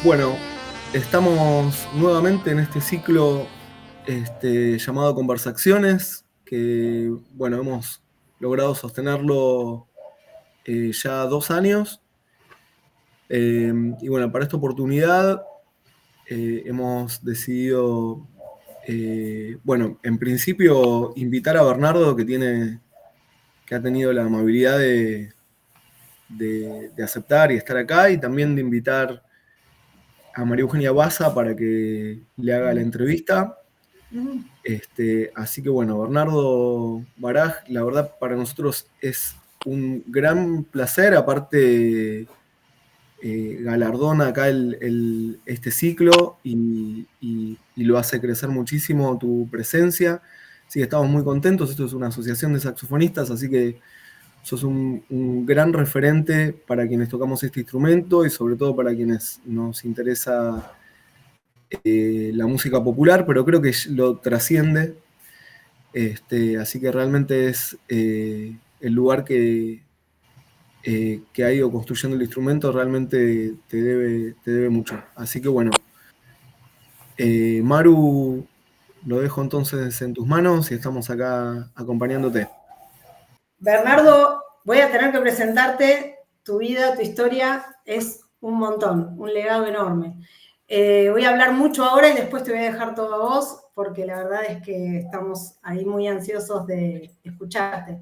Bueno, estamos nuevamente en este ciclo llamado Conversaciones, que bueno, hemos logrado sostenerlo ya 2 años. Y bueno, para esta oportunidad hemos decidido, bueno, en principio invitar a Bernardo, que ha tenido la amabilidad de aceptar y estar acá, y también de invitar a María Eugenia Baza para que le haga la entrevista. Así que bueno, Bernardo Baraj, la verdad para nosotros es un gran placer, aparte galardona acá este ciclo y lo hace crecer muchísimo tu presencia. Así que estamos muy contentos, esto es una asociación de saxofonistas, así que sos un gran referente para quienes tocamos este instrumento y sobre todo para quienes nos interesa la música popular, pero creo que lo trasciende. Así que realmente es el lugar que ha ido construyendo el instrumento, realmente te debe mucho. Así que bueno, Maru, lo dejo entonces en tus manos y estamos acá acompañándote. Bernardo, voy a tener que presentarte. Tu vida, tu historia es un montón, un legado enorme. Voy a hablar mucho ahora y después te voy a dejar todo a vos, porque la verdad es que estamos ahí muy ansiosos de escucharte.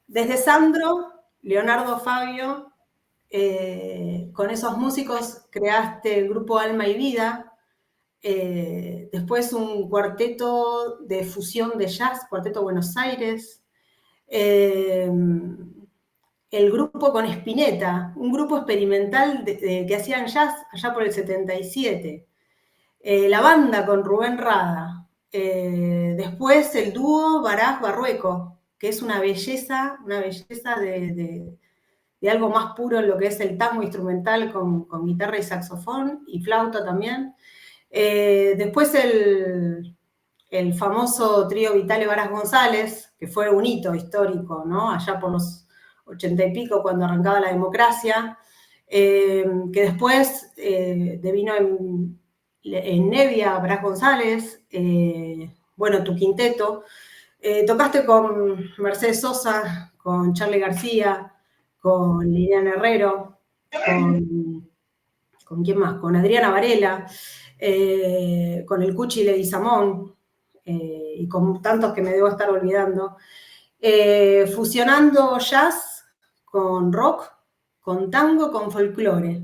Desde Sandro, Leonardo Fabio, con esos músicos creaste el grupo Alma y Vida, después un cuarteto de fusión de jazz, Cuarteto Buenos Aires, eh, el grupo con Spinetta, un grupo experimental que hacían jazz allá por el 77, la banda con Rubén Rada, después el dúo Baraj Barrueco, que es una belleza de algo más puro en lo que es el tango instrumental con guitarra y saxofón y flauta también. Después el famoso trío Vitale Varas González, que fue un hito histórico, ¿no? Allá por los 80 y pico, cuando arrancaba la democracia, que después devino en Nevia, Varas González, bueno, tu quinteto. Tocaste con Mercedes Sosa, con Charlie García, con Liliana Herrero, ¿con quién más? Con Adriana Varela, con el Cuchi Leguizamón, y con tantos que me debo estar olvidando, fusionando jazz con rock, con tango, con folclore.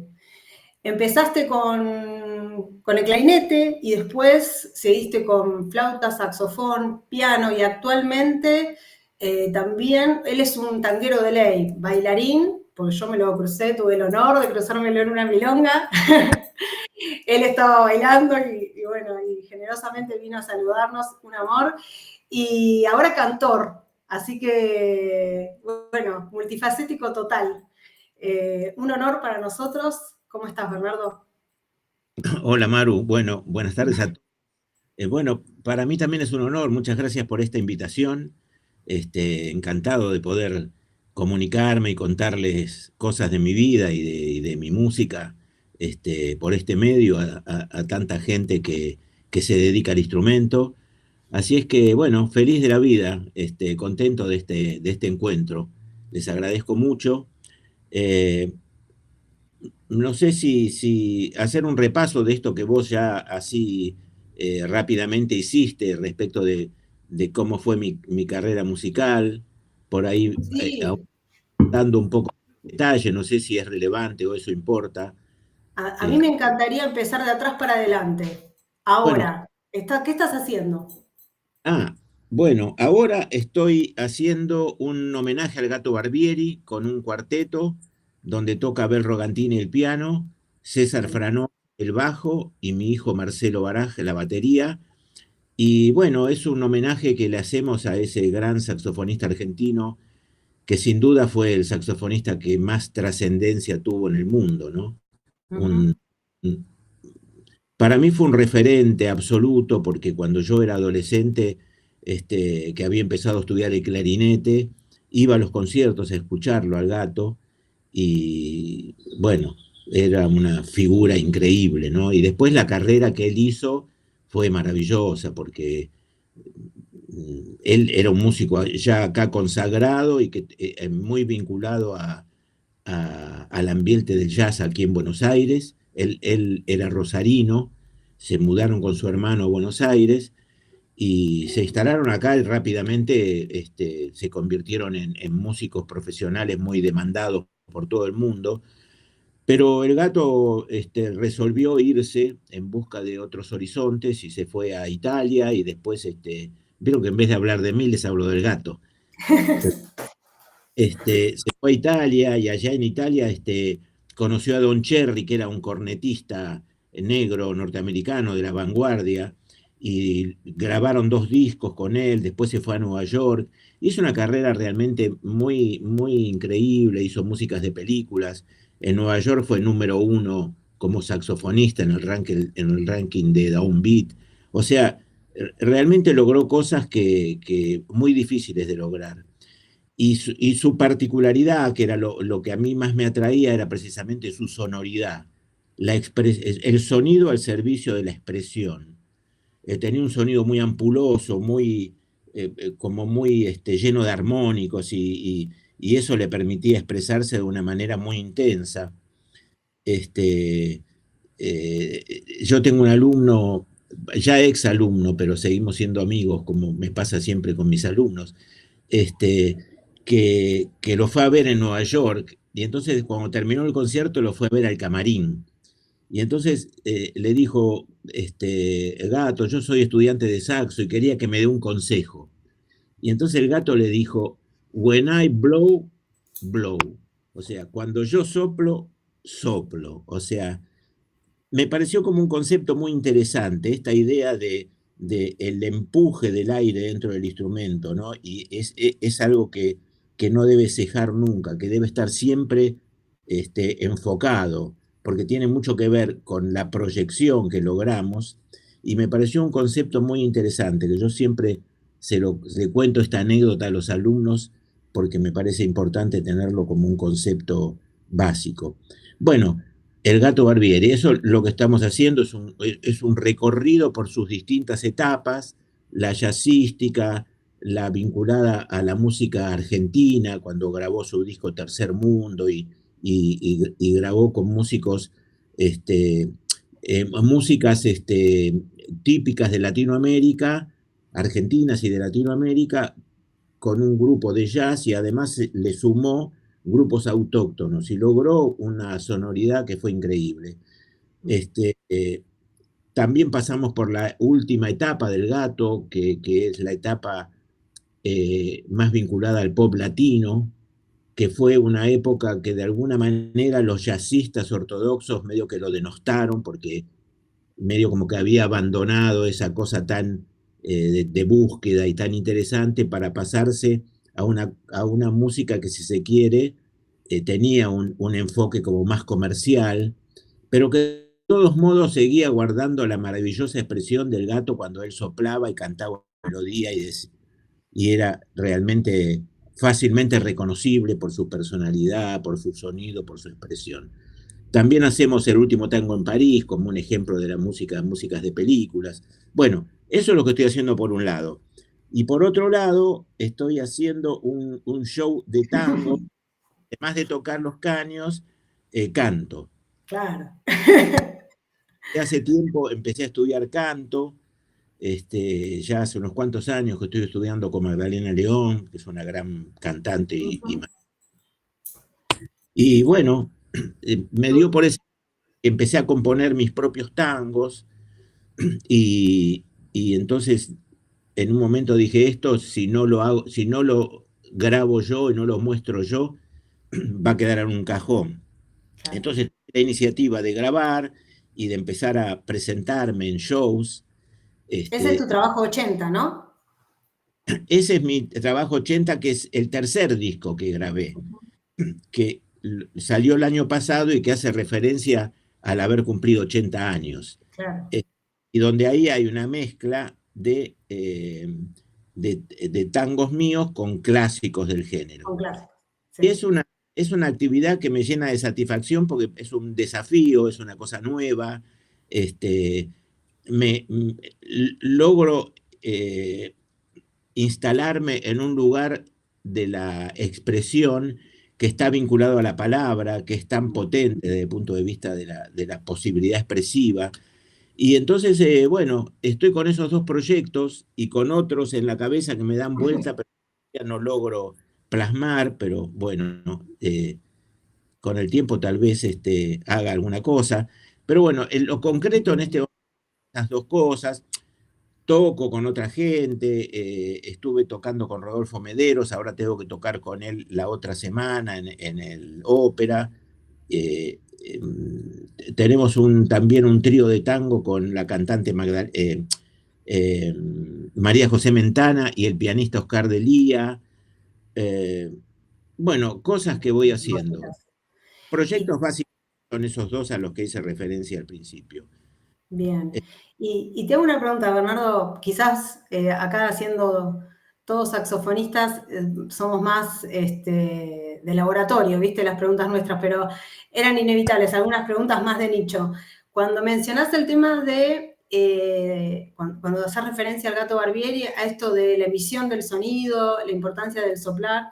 Empezaste con el clarinete y después seguiste con flauta, saxofón, piano y actualmente también, él es un tanguero de ley, bailarín, porque yo me lo crucé, tuve el honor de cruzármelo en una milonga. Él estaba bailando y bueno, y generosamente vino a saludarnos, un amor. Y ahora cantor, así que, bueno, multifacético total. Un honor para nosotros. ¿Cómo estás, Bernardo? Hola Maru, bueno, buenas tardes a todos. Bueno, para mí también es un honor, muchas gracias por esta invitación. Encantado de poder comunicarme y contarles cosas de mi vida y de mi música por este medio a tanta gente que se dedica al instrumento. Así es que, bueno, feliz de la vida, contento de este encuentro. Les agradezco mucho. Eh, no sé si hacer un repaso de esto que vos ya así rápidamente hiciste respecto de cómo fue mi carrera musical, por ahí Sí, dando un poco de detalle, no sé si es relevante o eso importa. a mí Eh, me encantaría empezar de atrás para adelante. bueno, Ahora, ¿qué estás haciendo? ah, bueno, ahora estoy haciendo un homenaje al Gato Barbieri con un cuarteto donde toca Abel Rogantini el piano, César Franó el bajo y mi hijo Marcelo Baraj la batería. Y bueno, es un homenaje que le hacemos a ese gran saxofonista argentino que sin duda fue el saxofonista que más trascendencia tuvo en el mundo, ¿no? Uh -huh. Un, para mí fue un referente absoluto porque cuando yo era adolescente, que había empezado a estudiar el clarinete, iba a los conciertos a escucharlo al gato y bueno, era una figura increíble, ¿no? Y después la carrera que él hizo fue maravillosa, porque él era un músico ya acá consagrado y que muy vinculado al ambiente del jazz aquí en Buenos Aires. Él era rosarino, se mudaron con su hermano a Buenos Aires y se instalaron acá y rápidamente se convirtieron en músicos profesionales muy demandados por todo el mundo. Pero el gato resolvió irse en busca de otros horizontes y se fue a Italia y después, vieron que en vez de hablar de mí les hablo del gato. Se fue a Italia y allá en Italia conoció a Don Cherry, que era un cornetista negro norteamericano de la vanguardia, y grabaron 2 discos con él, después se fue a Nueva York, hizo una carrera realmente muy, muy increíble, hizo músicas de películas, en Nueva York fue número 1 como saxofonista en el ranking de Downbeat, o sea, realmente logró cosas que muy difíciles de lograr. Y su particularidad, que era lo que a mí más me atraía, era precisamente su sonoridad, el sonido al servicio de la expresión. Tenía un sonido muy ampuloso, como muy lleno de armónicos y eso le permitía expresarse de una manera muy intensa. Yo tengo un alumno, ya ex alumno, pero seguimos siendo amigos, como me pasa siempre con mis alumnos, este, que lo fue a ver en Nueva York, y entonces cuando terminó el concierto lo fue a ver al camarín. Y entonces le dijo, gato, yo soy estudiante de saxo y quería que me dé un consejo. Y entonces el gato le dijo, when I blow, blow. O sea, cuando yo soplo, soplo. O sea, me pareció como un concepto muy interesante, esta idea de el empuje del aire dentro del instrumento, ¿no? Y es algo que no debe cejar nunca, que debe estar siempre enfocado, porque tiene mucho que ver con la proyección que logramos, y me pareció un concepto muy interesante, que yo siempre le cuento esta anécdota a los alumnos, porque me parece importante tenerlo como un concepto básico. Bueno, el gato Barbieri, eso lo que estamos haciendo es un recorrido por sus distintas etapas, la jazzística, la vinculada a la música argentina, cuando grabó su disco Tercer Mundo y grabó con músicos, músicas típicas de Latinoamérica, argentinas y de Latinoamérica, con un grupo de jazz y además le sumó grupos autóctonos y logró una sonoridad que fue increíble. También pasamos por la última etapa del gato, que es la etapa más vinculada al pop latino, que fue una época que de alguna manera los jazzistas ortodoxos medio que lo denostaron, porque medio como que había abandonado esa cosa tan de búsqueda y tan interesante para pasarse a una música que, si se quiere, tenía un enfoque como más comercial, pero que de todos modos seguía guardando la maravillosa expresión del gato cuando él soplaba y cantaba una melodía y era realmente fácilmente reconocible por su personalidad, por su sonido, por su expresión. También hacemos El último tango en París como un ejemplo de la músicas de películas. Bueno, eso es lo que estoy haciendo por un lado. Y por otro lado, estoy haciendo un show de tango. Además de tocar los caños, canto. Claro. Hace tiempo empecé a estudiar canto. Ya hace unos cuantos años que estoy estudiando con Magdalena León, que es una gran cantante. Y bueno, me dio por eso. Empecé a componer mis propios tangos y entonces en un momento dije, esto si no lo hago, si no lo grabo yo y no lo muestro yo, va a quedar en un cajón. Claro. Entonces la iniciativa de grabar y de empezar a presentarme en shows. Ese es tu trabajo 80, ¿no? Ese es mi trabajo 80, que es el tercer disco que grabé, que salió el año pasado y que hace referencia al haber cumplido 80 años. Claro. Y donde ahí hay una mezcla de tangos míos con clásicos del género. Con clásicos. Sí. Y es una es una actividad que me llena de satisfacción porque es un desafío, es una cosa nueva. Este, logro instalarme en un lugar de la expresión que está vinculado a la palabra, que es tan potente desde el punto de vista de la posibilidad expresiva. Y entonces, bueno, estoy con esos dos proyectos y con otros en la cabeza que me dan vuelta, pero ya no logro plasmar, pero bueno, con el tiempo tal vez haga alguna cosa. Pero bueno, en lo concreto en estas dos cosas, toco con otra gente, estuve tocando con Rodolfo Mederos, ahora tengo que tocar con él la otra semana en el ópera. Tenemos también un trío de tango con la cantante María José Mentana y el pianista Oscar Delía. Bueno, cosas que voy haciendo. Proyectos básicos son esos dos a los que hice referencia al principio. Bien. Y te hago una pregunta, Bernardo. Quizás acá siendo todos saxofonistas somos más de laboratorio, ¿viste? Las preguntas nuestras, pero eran inevitables, algunas preguntas más de nicho. Cuando mencionaste el tema de, cuando haces referencia al Gato Barbieri, a esto de la emisión del sonido, la importancia del soplar,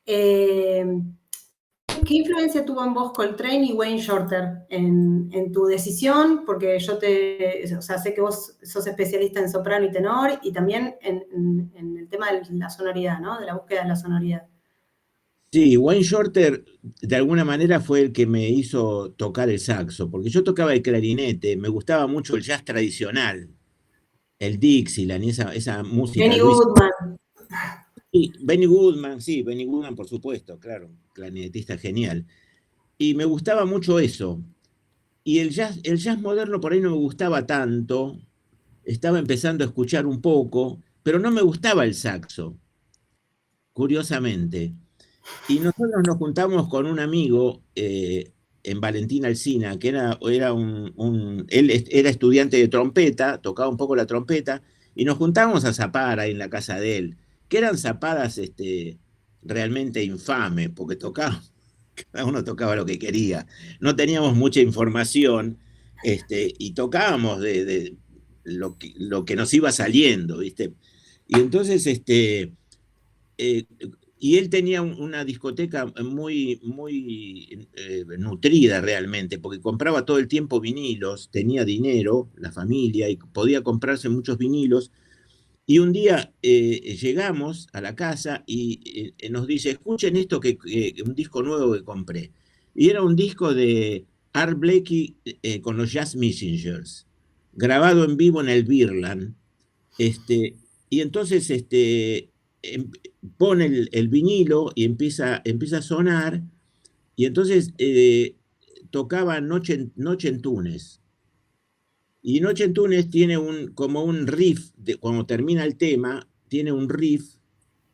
¿qué influencia tuvo en vos Coltrane y Wayne Shorter en tu decisión? Porque yo sé que vos sos especialista en soprano y tenor y también en el tema de la sonoridad, ¿no? De la búsqueda de la sonoridad. Sí, Wayne Shorter de alguna manera fue el que me hizo tocar el saxo, porque yo tocaba el clarinete, me gustaba mucho el jazz tradicional, el Dixieland y esa música. Benny Goodman. Sí, Benny Goodman, por supuesto, claro, clarinetista genial. Y me gustaba mucho eso. Y el jazz moderno por ahí no me gustaba tanto, estaba empezando a escuchar un poco, pero no me gustaba el saxo, curiosamente. Y nosotros nos juntamos con un amigo en Valentín Alsina, que él era estudiante de trompeta, tocaba un poco la trompeta, y nos juntábamos a zapar ahí en la casa de él, que eran zapadas realmente infames, porque cada uno tocaba lo que quería. No teníamos mucha información, y tocábamos de lo que nos iba saliendo, ¿viste? Y entonces, eh, y él tenía una discoteca muy nutrida realmente, porque compraba todo el tiempo vinilos, tenía dinero, la familia, y podía comprarse muchos vinilos. Y un día llegamos a la casa y nos dice, escuchen esto, un disco nuevo que compré. Y era un disco de Art Blakey con los Jazz Messengers, grabado en vivo en el Birland. Y entonces em, pone el vinilo y empieza a sonar, y entonces tocaba Noche en Túnez. Y Noche en Túnez tiene como un riff, cuando termina el tema, tiene un riff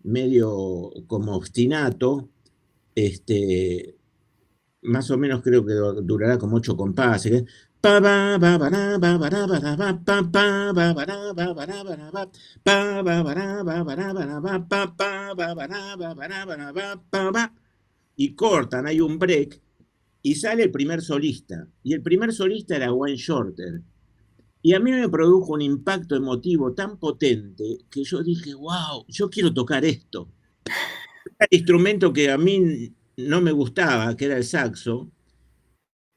medio como obstinato, más o menos creo que durará como 8 compases. Y cortan, hay un break, y sale el primer solista. Y el primer solista era Wayne Shorter. Y a mí me produjo un impacto emotivo tan potente que yo dije, wow, yo quiero tocar esto. El instrumento que a mí no me gustaba, que era el saxo,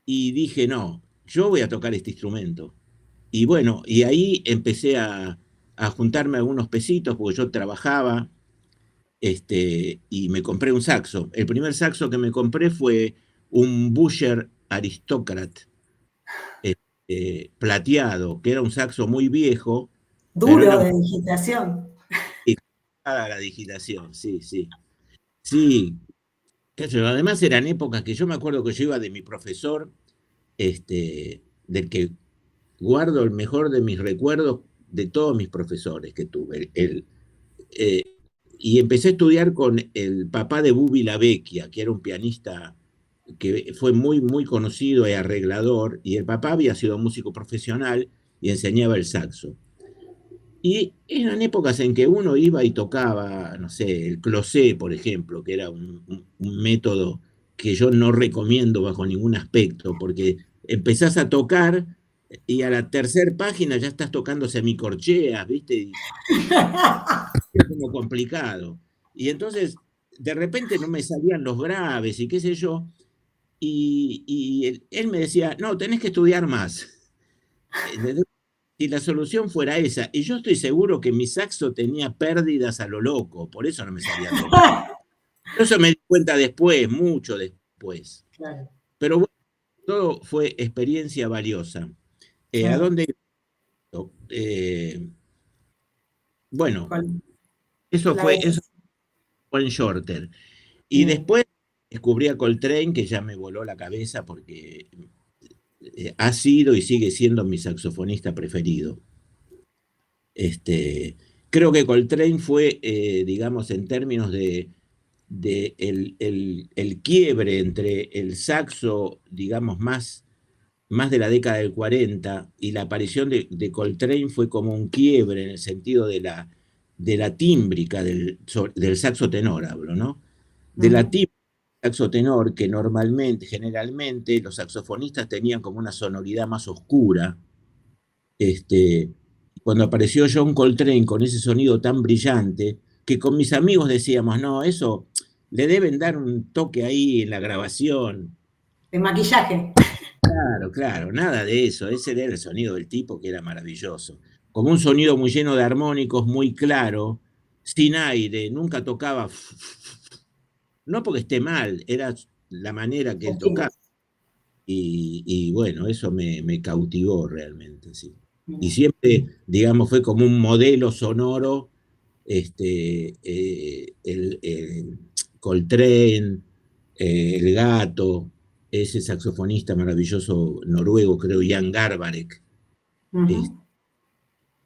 y dije, no, yo voy a tocar este instrumento. Y bueno, y ahí empecé a juntarme algunos pesitos, porque yo trabajaba, y me compré un saxo. El primer saxo que me compré fue un Busher Aristocrat, plateado, que era un saxo muy viejo. Duro de digitación. La digitación, sí, sí. Sí, además eran épocas que yo me acuerdo que yo iba de mi profesor, del que guardo el mejor de mis recuerdos de todos mis profesores que tuve. Y empecé a estudiar con el papá de Bubi Lavecchia, que era un pianista que fue muy conocido y arreglador, y el papá había sido músico profesional y enseñaba el saxo. Y eran épocas en que uno iba y tocaba, no sé, el closé, por ejemplo, que era un método que yo no recomiendo bajo ningún aspecto, porque empezás a tocar y a la tercera página ya estás tocando semicorcheas, ¿viste? Y es como complicado. Y entonces, de repente no me salían los graves y qué sé yo, y él me decía, no, tenés que estudiar más. Si la solución fuera esa, y yo estoy seguro que mi saxo tenía pérdidas a lo loco, por eso no me salía tocar. Eso me di cuenta después, mucho después. Claro. Pero bueno, todo fue experiencia valiosa. ¿A Claro. dónde? Bueno, eso fue en Shorter. Y después descubrí a Coltrane, que ya me voló la cabeza porque ha sido y sigue siendo mi saxofonista preferido. Creo que Coltrane fue, digamos, en términos de el quiebre entre el saxo, digamos, más de la década del 40 y la aparición de Coltrane fue como un quiebre en el sentido de la tímbrica del saxo tenor, hablo, ¿no? De la tímbrica del saxo tenor, que generalmente, los saxofonistas tenían como una sonoridad más oscura. Cuando apareció John Coltrane con ese sonido tan brillante, que con mis amigos decíamos, no, eso le deben dar un toque ahí en la grabación. De maquillaje. Claro, nada de eso. Ese era el sonido del tipo, que era maravilloso. Como un sonido muy lleno de armónicos, muy claro, sin aire, nunca tocaba. No porque esté mal, era la manera que él tocaba. Y bueno, eso me cautivó realmente, sí. Y siempre, digamos, fue como un modelo sonoro, el Coltrane, el Gato, ese saxofonista maravilloso noruego, creo, Jan Garbarek.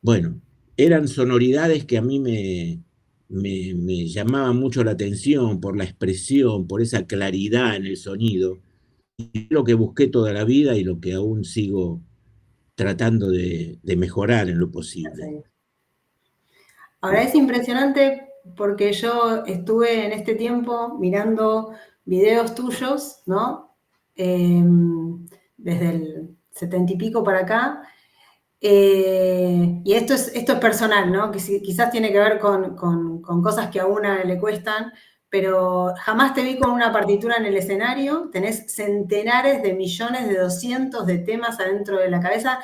Bueno, eran sonoridades que a mí me llamaban mucho la atención por la expresión, por esa claridad en el sonido. Y lo que busqué toda la vida y lo que aún sigo tratando de mejorar en lo posible. Ahora es impresionante porque yo estuve en este tiempo mirando videos tuyos, ¿no? Desde el 70 y pico para acá. Y esto es personal, ¿no? Que quizás tiene que ver con cosas que a una le cuestan, pero jamás te vi con una partitura en el escenario. Tenés centenares de millones de 200 de temas adentro de la cabeza.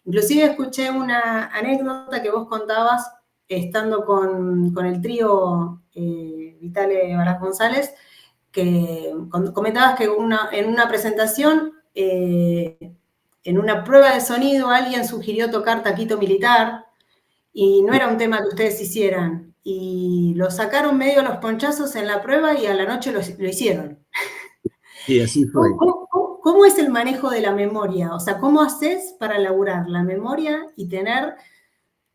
Inclusive escuché una anécdota que vos contabas estando con el trío Vitale Baraz González, que comentabas que en una presentación, en una prueba de sonido, alguien sugirió tocar Taquito Militar, y no era un tema que ustedes hicieran, y lo sacaron medio a los ponchazos en la prueba y a la noche lo hicieron. Sí, así fue. ¿Cómo es el manejo de la memoria? O sea, ¿cómo haces para elaborar la memoria y tener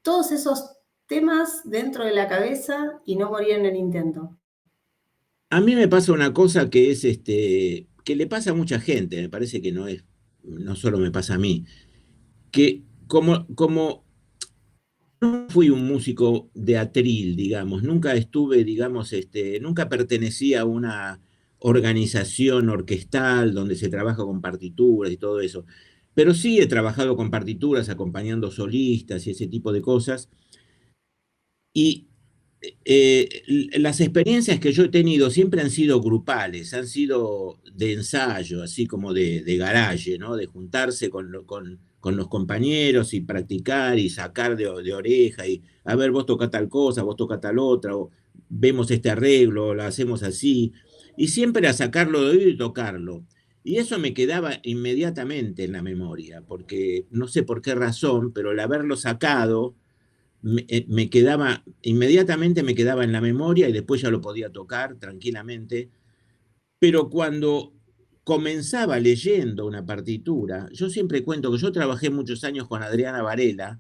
todos esos temas dentro de la cabeza y no morir en el intento? A mí me pasa una cosa que es que le pasa a mucha gente, me parece que no solo me pasa a mí, que como no fui un músico de atril, digamos, nunca estuve, digamos, nunca pertenecí a una organización orquestal donde se trabaja con partituras y todo eso, pero sí he trabajado con partituras acompañando solistas y ese tipo de cosas. Y las experiencias que yo he tenido siempre han sido grupales, han sido de ensayo, así como de garaje, ¿no? De juntarse con los compañeros y practicar y sacar de oreja y a ver, vos tocás tal cosa, vos tocás tal otra, o vemos este arreglo, lo hacemos así. Y siempre era sacarlo de oído y tocarlo. Y eso me quedaba inmediatamente en la memoria, porque no sé por qué razón, pero el haberlo sacado inmediatamente me quedaba en la memoria y después ya lo podía tocar tranquilamente. Pero cuando comenzaba leyendo una partitura, yo siempre cuento que yo trabajé muchos años con Adriana Varela,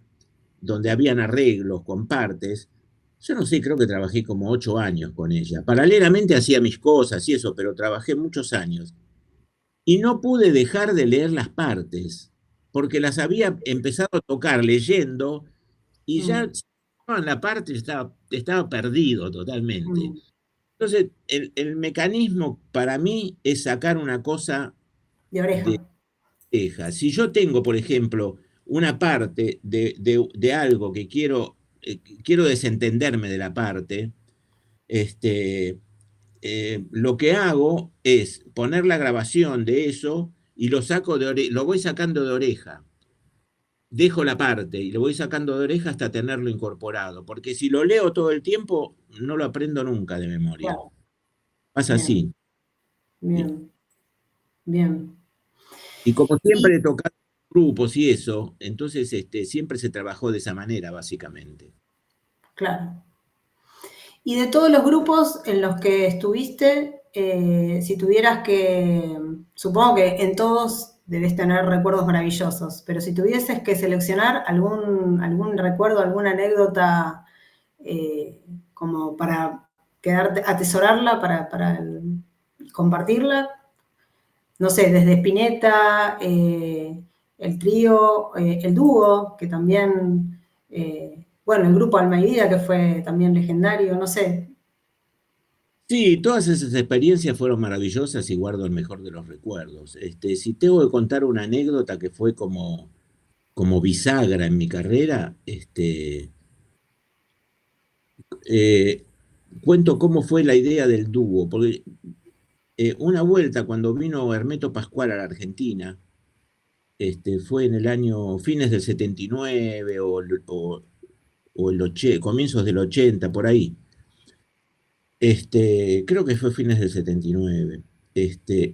donde habían arreglos con partes. Yo no sé, creo que trabajé como 8 años con ella. Paralelamente hacía mis cosas y eso, pero trabajé muchos años. Y no pude dejar de leer las partes, porque las había empezado a tocar leyendo y ya en la parte estaba perdido totalmente. Entonces, el mecanismo para mí es sacar una cosa De de oreja. oreja. Si yo tengo, por ejemplo, una parte de algo que quiero desentenderme de la parte, este, lo que hago es poner la grabación de eso y lo voy sacando de oreja. Dejo la parte y lo voy sacando de oreja hasta tenerlo incorporado, porque si lo leo todo el tiempo, no lo aprendo nunca de memoria. Claro. Pasa Bien, así. Y, bien, bien. y como Y siempre he tocado grupos y eso, entonces siempre se trabajó de esa manera, básicamente. claro. Y de todos los grupos en los que estuviste, si tuvieras que, supongo que en todos debes tener recuerdos maravillosos, pero si tuvieses que seleccionar algún recuerdo, alguna anécdota como para quedarte, atesorarla, para compartirla, no sé, desde Spinetta, el trío, el dúo, que también, bueno, el grupo Alma y Vida, que fue también legendario, no sé. Sí, todas esas experiencias fueron maravillosas y guardo el mejor de los recuerdos. Si tengo que contar una anécdota que fue como bisagra en mi carrera, eh, cuento cómo fue la idea del dúo, porque una vuelta cuando vino Hermeto Pascual a la Argentina, fue en el año fines del 79 o comienzos del 80, por ahí. Creo que fue fines del 79.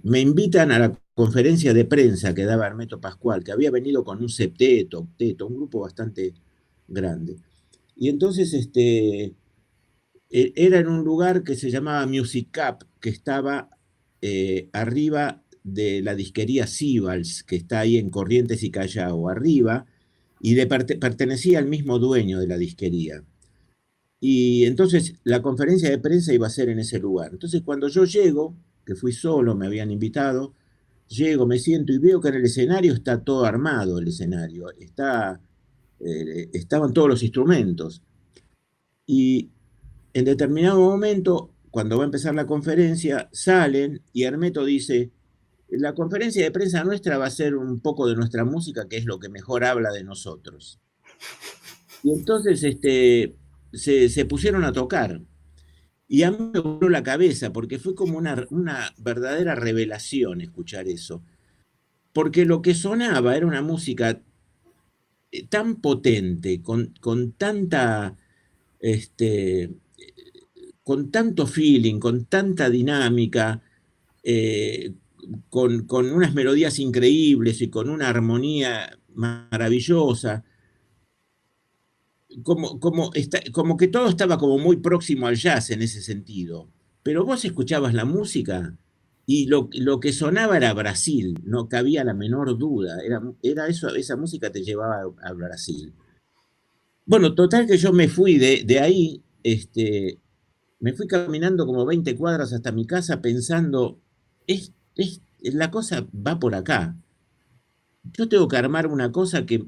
Me invitan a la conferencia de prensa que daba Hermeto Pascual, que había venido con un septeto, octeto, un grupo bastante grande. Y entonces era en un lugar que se llamaba Music Cap, que estaba arriba de la disquería Sibals, que está ahí en Corrientes y Callao, arriba, y pertenecía al mismo dueño de la disquería. Y entonces la conferencia de prensa iba a ser en ese lugar. Entonces cuando yo llego, que fui solo, me habían invitado, llego, me siento y veo que en el escenario está todo armado, el escenario, estaban todos los instrumentos. Y en determinado momento, cuando va a empezar la conferencia, salen y Hermeto dice, la conferencia de prensa nuestra va a ser un poco de nuestra música, que es lo que mejor habla de nosotros. Y entonces se pusieron a tocar. Y a mí me voló la cabeza, porque fue como una verdadera revelación escuchar eso. Porque lo que sonaba era una música tan potente, este, con tanto feeling, con tanta dinámica, eh, con unas melodías increíbles y con una armonía maravillosa, como que todo estaba como muy próximo al jazz en ese sentido. Pero vos escuchabas la música y lo que sonaba era Brasil, no cabía la menor duda. Era eso, esa música te llevaba a Brasil. Bueno, total que yo me fui de ahí, me fui caminando como 20 cuadras hasta mi casa pensando, la cosa va por acá. Yo tengo que armar una cosa que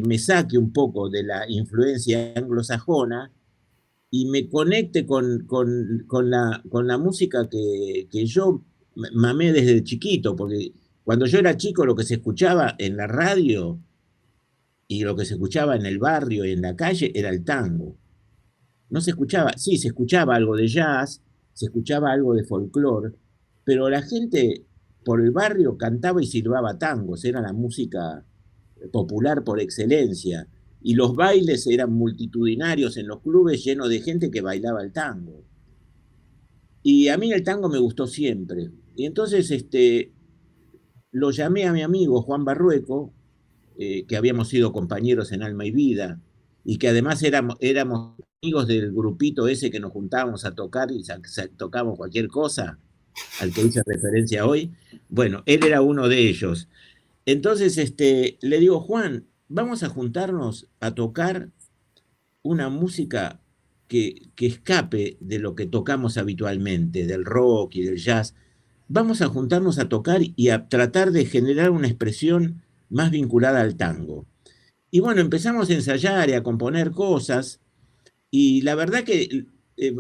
me saque un poco de la influencia anglosajona y me conecte con la música que yo mamé desde chiquito, porque cuando yo era chico lo que se escuchaba en la radio y lo que se escuchaba en el barrio y en la calle era el tango. No se escuchaba, sí, se escuchaba algo de jazz, se escuchaba algo de folclore, pero la gente por el barrio cantaba y silbaba tangos, era la música popular por excelencia. Y los bailes eran multitudinarios en los clubes llenos de gente que bailaba el tango. Y a mí el tango me gustó siempre. Y entonces lo llamé a mi amigo Juan Barrueco, que habíamos sido compañeros en Alma y Vida, y que además éramos amigos del grupito ese que nos juntábamos a tocar y tocábamos cualquier cosa, al que hice referencia hoy. Bueno, él era uno de ellos. Entonces le digo, Juan, vamos a juntarnos a tocar una música que escape de lo que tocamos habitualmente, del rock y del jazz. Vamos a juntarnos a tocar y a tratar de generar una expresión más vinculada al tango. Y bueno, empezamos a ensayar y a componer cosas, y la verdad que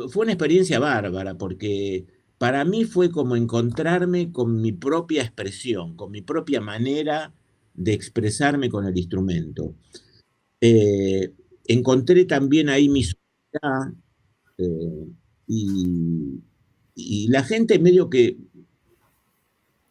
fue una experiencia bárbara, porque para mí fue como encontrarme con mi propia expresión, con mi propia manera de expresarme con el instrumento. Encontré también ahí mi soledad, y, y la gente medio que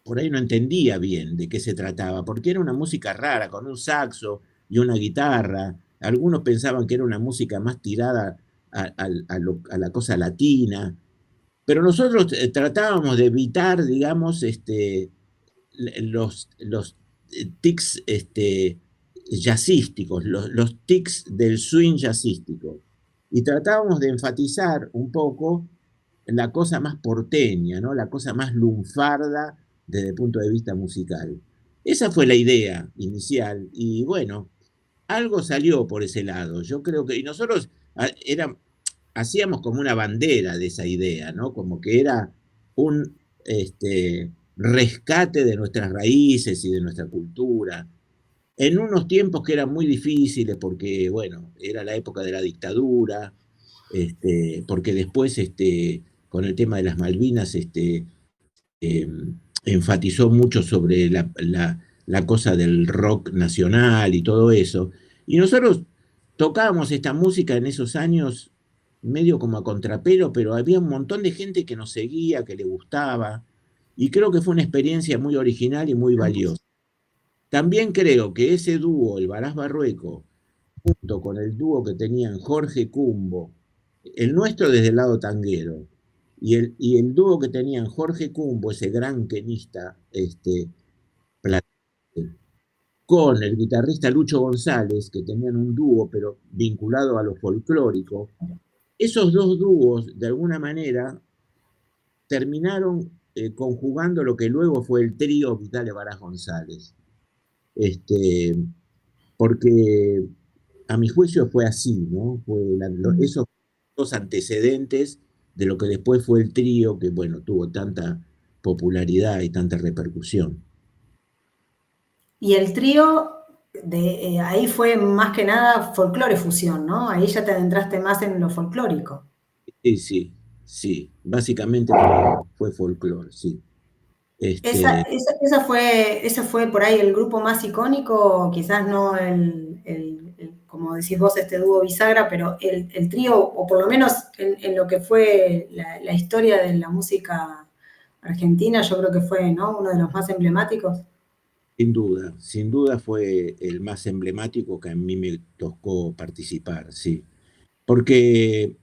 por ahí no entendía bien de qué se trataba, porque era una música rara, con un saxo y una guitarra. Algunos pensaban que era una música más tirada a la cosa latina, pero nosotros tratábamos de evitar, digamos, los tics jazzísticos, los tics del swing jazzístico. Y tratábamos de enfatizar un poco la cosa más porteña, ¿no? La cosa más lunfarda desde el punto de vista musical. Esa fue la idea inicial y bueno, algo salió por ese lado. Yo creo que, y nosotros hacíamos como una bandera de esa idea, ¿no? Como que era un rescate de nuestras raíces y de nuestra cultura. En unos tiempos que eran muy difíciles porque, bueno, era la época de la dictadura, porque después, con el tema de las Malvinas, eh, enfatizó mucho sobre la cosa del rock nacional y todo eso. Y nosotros tocábamos esta música en esos años medio como a contrapelo, pero había un montón de gente que nos seguía, que le gustaba, y creo que fue una experiencia muy original y muy valiosa. También creo que ese dúo, el Barás Barrueco, junto con el dúo que tenían Jorge Cumbo, el nuestro desde el lado tanguero, y el dúo que tenían Jorge Cumbo, ese gran quenista, con el guitarrista Lucho González, que tenían un dúo, pero vinculado a lo folclórico, esos dos dúos, de alguna manera, terminaron conjugando lo que luego fue el trío Vitale Barás González. Porque a mi juicio fue así, ¿no? Esos dos antecedentes de lo que después fue el trío, que bueno, tuvo tanta popularidad y tanta repercusión. Y el trío, ahí fue más que nada folclore fusión, ¿no? Ahí ya te adentraste más en lo folclórico. Sí, básicamente fue folclore, sí. Esa fue por ahí el grupo más icónico, quizás no como decís vos, este dúo bisagra, pero el trío, o por lo menos en lo que fue la historia de la música argentina, yo creo que fue, ¿no?, uno de los más emblemáticos. Sin duda fue el más emblemático que a mí me tocó participar, sí. Porque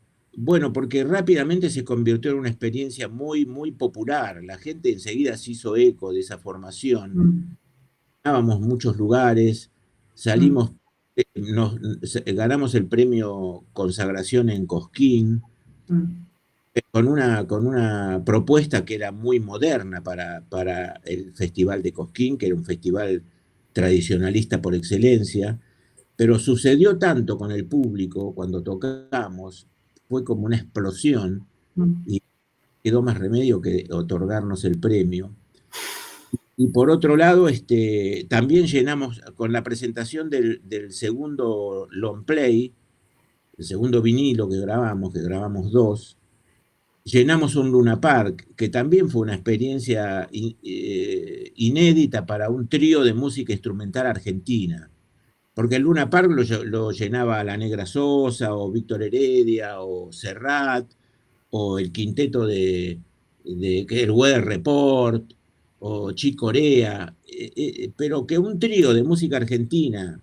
rápidamente se convirtió en una experiencia muy, muy popular. La gente enseguida se hizo eco de esa formación. Ganábamos muchos lugares, salimos, ganamos el premio Consagración en Cosquín, con una propuesta que era muy moderna para el Festival de Cosquín, que era un festival tradicionalista por excelencia. Pero sucedió tanto con el público cuando tocamos, fue como una explosión y quedó más remedio que otorgarnos el premio. Y por otro lado, también llenamos con la presentación del segundo long play, el segundo vinilo que grabamos dos, llenamos un Luna Park, que también fue una experiencia inédita para un trío de música instrumental argentina. Porque el Luna Park lo llenaba la Negra Sosa, o Víctor Heredia, o Serrat, o el quinteto de el Weather Report, o Chick Corea, pero que un trío de música argentina,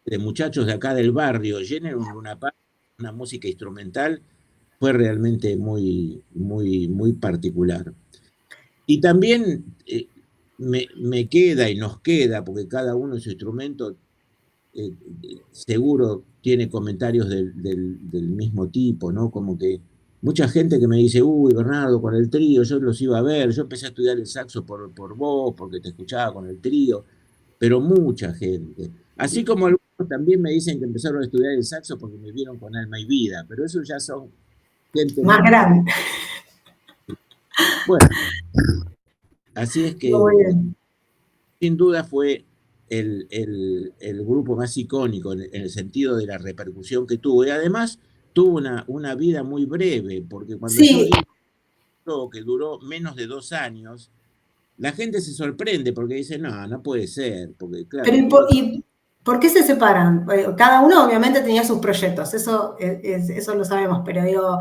de muchachos de acá del barrio, llenen un Luna Park, una música instrumental, fue realmente muy, muy, muy particular. Y también me queda y nos queda, porque cada uno en su instrumento seguro tiene comentarios del mismo tipo, ¿no? Como que mucha gente que me dice, uy, Bernardo, con el trío, yo los iba a ver, yo empecé a estudiar el saxo por vos, porque te escuchaba con el trío, pero mucha gente. Así como algunos también me dicen que empezaron a estudiar el saxo porque me vieron con Alma y Vida, pero eso ya son gente más grande. Bueno, así es que sin duda fue el grupo más icónico en el sentido de la repercusión que tuvo. Y además tuvo una vida muy breve, porque cuando yo Sí, digo que duró menos de 2 años, la gente se sorprende porque dice, no, no puede ser, porque pero claro, tuvo... ¿y por qué se separan? Cada uno obviamente tenía sus proyectos, eso lo sabemos, pero digo,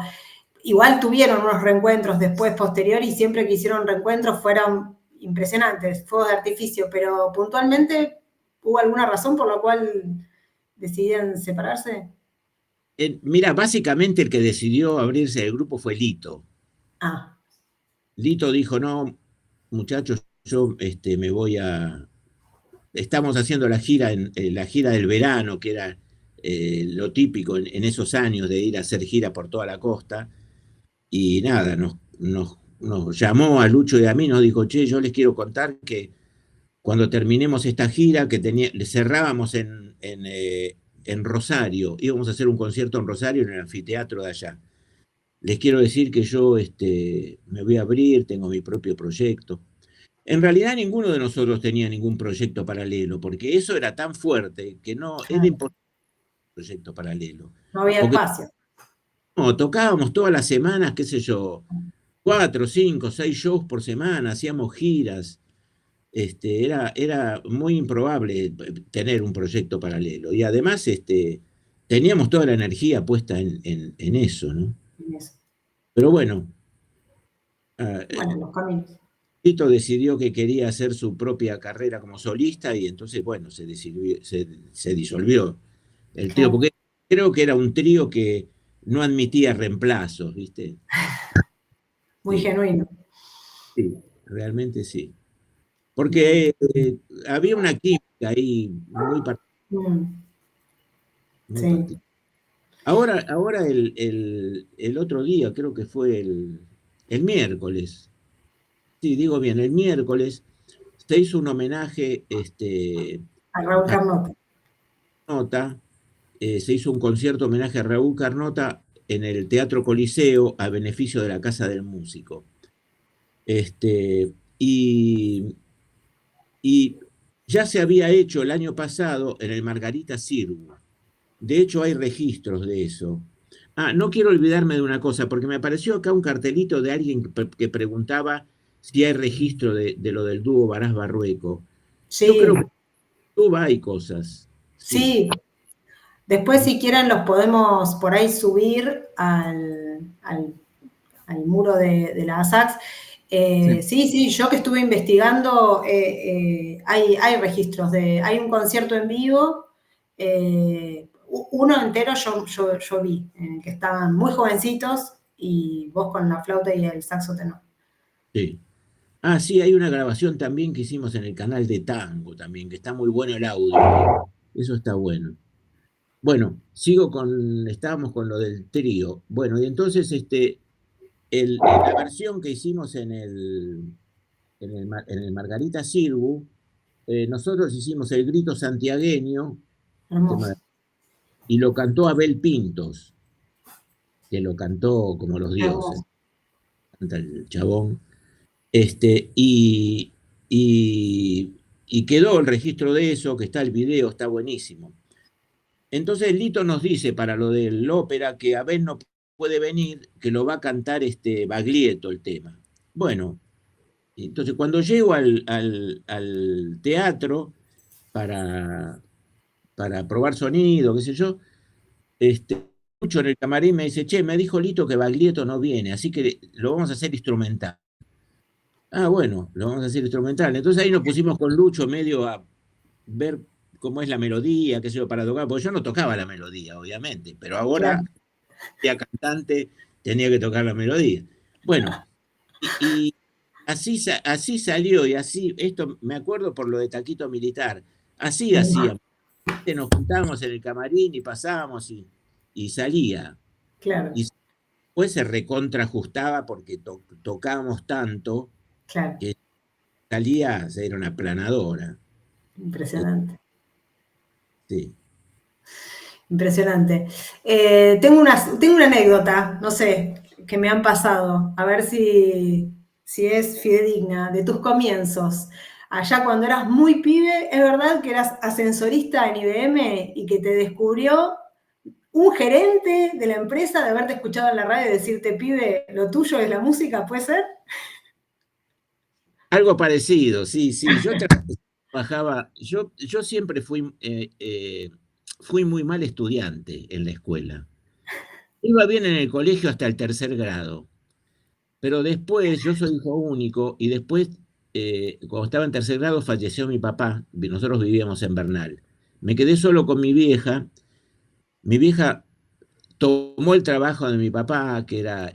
igual tuvieron unos reencuentros después, posterior, y siempre que hicieron reencuentros fueron impresionantes, fuegos de artificio, pero puntualmente, ¿hubo alguna razón por la cual decidieron separarse? Mira, básicamente el que decidió abrirse el grupo fue Lito. Ah, Lito dijo, no, muchachos, yo me voy a... Estamos haciendo la gira del verano, que era lo típico en esos años de ir a hacer gira por toda la costa. Y nada, nos llamó a Lucho y a mí, nos dijo, che, yo les quiero contar que cuando terminemos esta gira, cerrábamos en Rosario, íbamos a hacer un concierto en Rosario en el anfiteatro de allá. Les quiero decir que yo me voy a abrir, tengo mi propio proyecto. En realidad ninguno de nosotros tenía ningún proyecto paralelo, porque eso era tan fuerte que no era claro, imposible un proyecto paralelo. no había Porque espacio. no, tocábamos todas las semanas, qué sé yo, 4, 5, 6 shows por semana, hacíamos giras. Era muy improbable tener un proyecto paralelo. Y además teníamos toda la energía puesta en eso, ¿no? Pero bueno, ah, Bueno, los caminos. Tito decidió que quería hacer su propia carrera como solista y entonces, bueno, se disolvió el trío, Claro, porque creo que era un trío que no admitía reemplazos, ¿viste? muy Sí, genuino. sí, realmente sí. Bien. Porque había una química ahí muy, Mm, muy sí, particular. Ahora el otro día, creo que fue el miércoles, sí, digo bien, el miércoles se hizo un homenaje a Raúl a Carnota. Nota, se hizo un concierto homenaje a Raúl Carnota en el Teatro Coliseo a beneficio de la Casa del Músico. Este, y, y ya se había hecho el año pasado en el Margarita Sirgu. De hecho, hay registros de eso. Ah, no quiero olvidarme de una cosa, porque me apareció acá un cartelito de alguien que preguntaba si hay registro de lo del dúo Barás Barrueco. Yo Sí, creo que en YouTube hay cosas, sí. sí. Después, si quieren, los podemos por ahí subir al muro de la ASACS. Sí. Sí, sí, yo que estuve investigando, hay registros hay un concierto en vivo, uno entero yo vi, en el que estaban muy jovencitos y vos con la flauta y el saxo tenor. Sí. Ah, sí, hay una grabación también que hicimos en el canal de Tango también, que está muy bueno el audio ahí. Eso está bueno. Bueno, estábamos con lo del trío. Bueno, y entonces la versión que hicimos en el Margarita Sirgu, nosotros hicimos el grito santiagueño, tema Hermoso, y lo cantó Abel Pintos, que lo cantó como los dioses, hermoso. canta el chabón. Este, y, y, y quedó el registro de eso, que está el video, está buenísimo. Entonces Lito nos dice para lo del ópera que Abel no puede venir, que lo va a cantar Baglietto el tema. Bueno, entonces cuando llego al teatro para, para probar sonido, qué sé yo, escucho en el camarín, me dice, che, me dijo Lito que Baglietto no viene, así que lo vamos a hacer instrumental. Ah, bueno, lo vamos a hacer instrumental. Entonces ahí nos pusimos con Lucho medio a ver cómo es la melodía, qué sé yo, para tocar, porque yo no tocaba la melodía, obviamente, pero ahora, Claro. ya cantante, tenía que tocar la melodía. Bueno, y así salió, y así, esto me acuerdo por lo de Taquito Militar, así hacíamos. Nos juntábamos en el camarín y pasábamos y salía. Claro, Y después se recontrajustaba porque tocábamos tanto claro, que salía, era una planadora. Eh, impresionante. Sí. Impresionante. Tengo una anécdota, no sé, que me han pasado, a ver si es fidedigna, de tus comienzos. Allá cuando eras muy pibe, ¿es verdad que eras ascensorista en IBM y que te descubrió un gerente de la empresa de haberte escuchado en la radio y decirte, pibe, lo tuyo es la música, ¿puede ser? Algo parecido, sí. Yo trabajaba, yo siempre fui muy mal estudiante en la escuela. Iba bien en el colegio hasta el tercer grado, pero después, yo soy hijo único, y después, cuando estaba en tercer grado, falleció mi papá. Nosotros vivíamos en Bernal. Me quedé solo con mi vieja. Mi vieja tomó el trabajo de mi papá, que era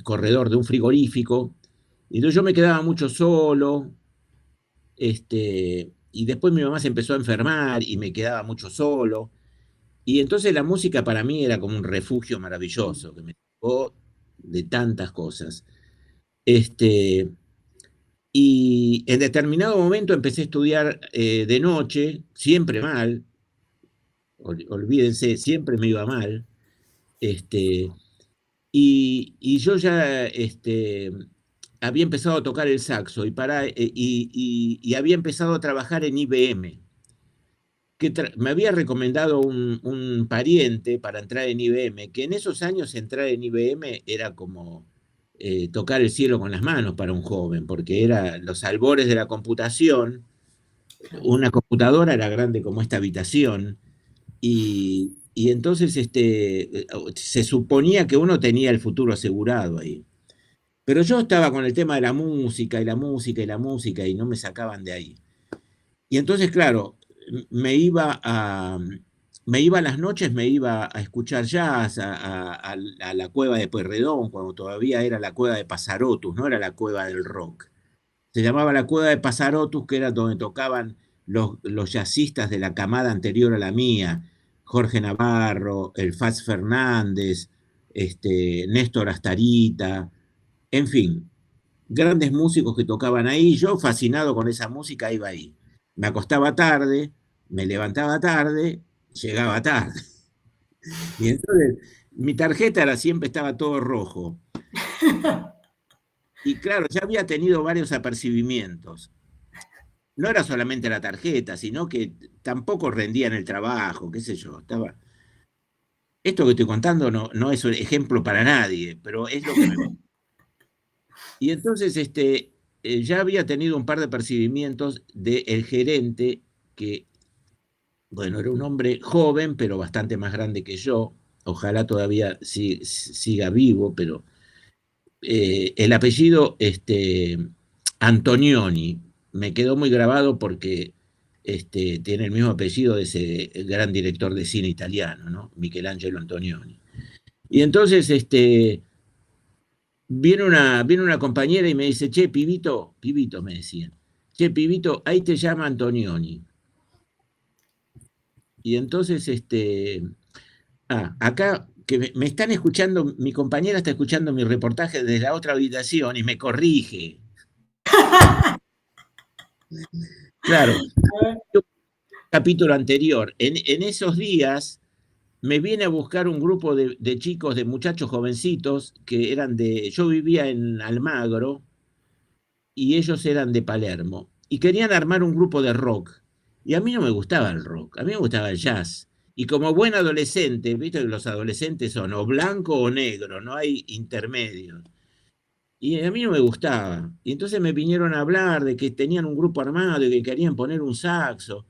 corredor de un frigorífico, y entonces yo me quedaba mucho solo. Y después mi mamá se empezó a enfermar y me quedaba mucho solo. Y entonces la música para mí era como un refugio maravilloso, que me sacó de tantas cosas. Y en determinado momento empecé a estudiar de noche, siempre mal, olvídense, siempre me iba mal. Y yo ya había empezado a tocar el saxo y había empezado a trabajar en IBM, que me había recomendado un pariente para entrar en IBM, que en esos años entrar en IBM era como tocar el cielo con las manos para un joven, porque era los albores de la computación. Una computadora era grande como esta habitación, y entonces se suponía que uno tenía el futuro asegurado ahí. Pero yo estaba con el tema de la música y la música y la música y no me sacaban de ahí. Y entonces, claro, me iba a las noches, me iba a escuchar jazz a la cueva de Pueyrredón, cuando todavía era la cueva de Pasarotus, no era la cueva del rock. Se llamaba la cueva de Pasarotus, que era donde tocaban los jazzistas de la camada anterior a la mía: Jorge Navarro, el Fats Fernández, Néstor Astarita, en fin, grandes músicos que tocaban ahí. Yo, fascinado con esa música, iba ahí. Me acostaba tarde, me levantaba tarde, llegaba tarde. Y entonces mi tarjeta siempre estaba todo rojo. Y claro, ya había tenido varios apercibimientos. No era solamente la tarjeta, sino que tampoco rendía en el trabajo, qué sé yo. Esto que estoy contando no es un ejemplo para nadie, pero es lo que me... Y entonces ya había tenido un par de apercibimientos del gerente, que, bueno, era un hombre joven, pero bastante más grande que yo. Ojalá todavía siga vivo, pero el apellido Antonioni me quedó muy grabado porque tiene el mismo apellido de ese gran director de cine italiano, ¿no? Michelangelo Antonioni. Y entonces viene una compañera y me dice: che, pibito, me decían, che, pibito, ahí te llama Antonioni. Y entonces, acá que me están escuchando, mi compañera está escuchando mi reportaje desde la otra habitación y me corrige. Claro, capítulo anterior, en esos días me viene a buscar un grupo de chicos, de muchachos jovencitos, que eran yo vivía en Almagro, y ellos eran de Palermo, y querían armar un grupo de rock. Y a mí no me gustaba el rock, a mí me gustaba el jazz. Y como buen adolescente, viste que los adolescentes son o blanco o negro, no hay intermedio. Y a mí no me gustaba. Y entonces me vinieron a hablar de que tenían un grupo armado y que querían poner un saxo.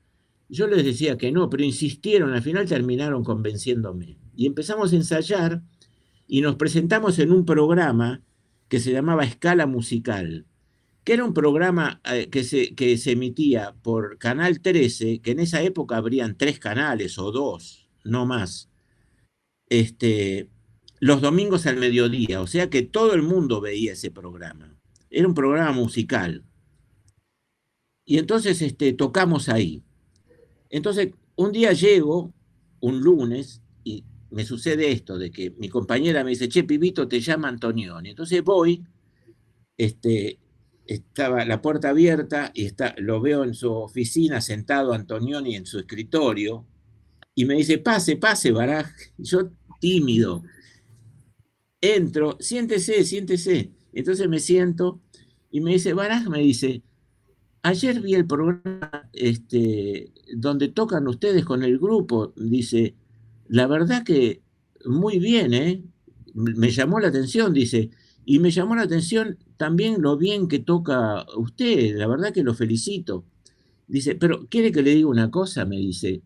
Yo les decía que no, pero insistieron, al final terminaron convenciéndome. Y empezamos a ensayar y nos presentamos en un programa que se llamaba Escala Musical, que era un programa que se emitía por Canal 13, que en esa época habrían 3 canales o 2, no más, los domingos al mediodía, o sea que todo el mundo veía ese programa. Era un programa musical. Y entonces tocamos ahí. Entonces, un día llego, un lunes, y me sucede esto, de que mi compañera me dice: che, pibito, te llama Antonioni. Entonces voy, estaba la puerta abierta y lo veo en su oficina sentado Antonioni en su escritorio, y me dice: pase, pase, Baraj. Yo, tímido, entro: siéntese, siéntese. Entonces me siento y me dice: Baraj, me dice, ayer vi el programa donde tocan ustedes con el grupo, dice, la verdad que muy bien, ¿eh? Me llamó la atención, dice, y me llamó la atención también lo bien que toca usted, la verdad que lo felicito. Dice, pero ¿quiere que le diga una cosa? Me dice,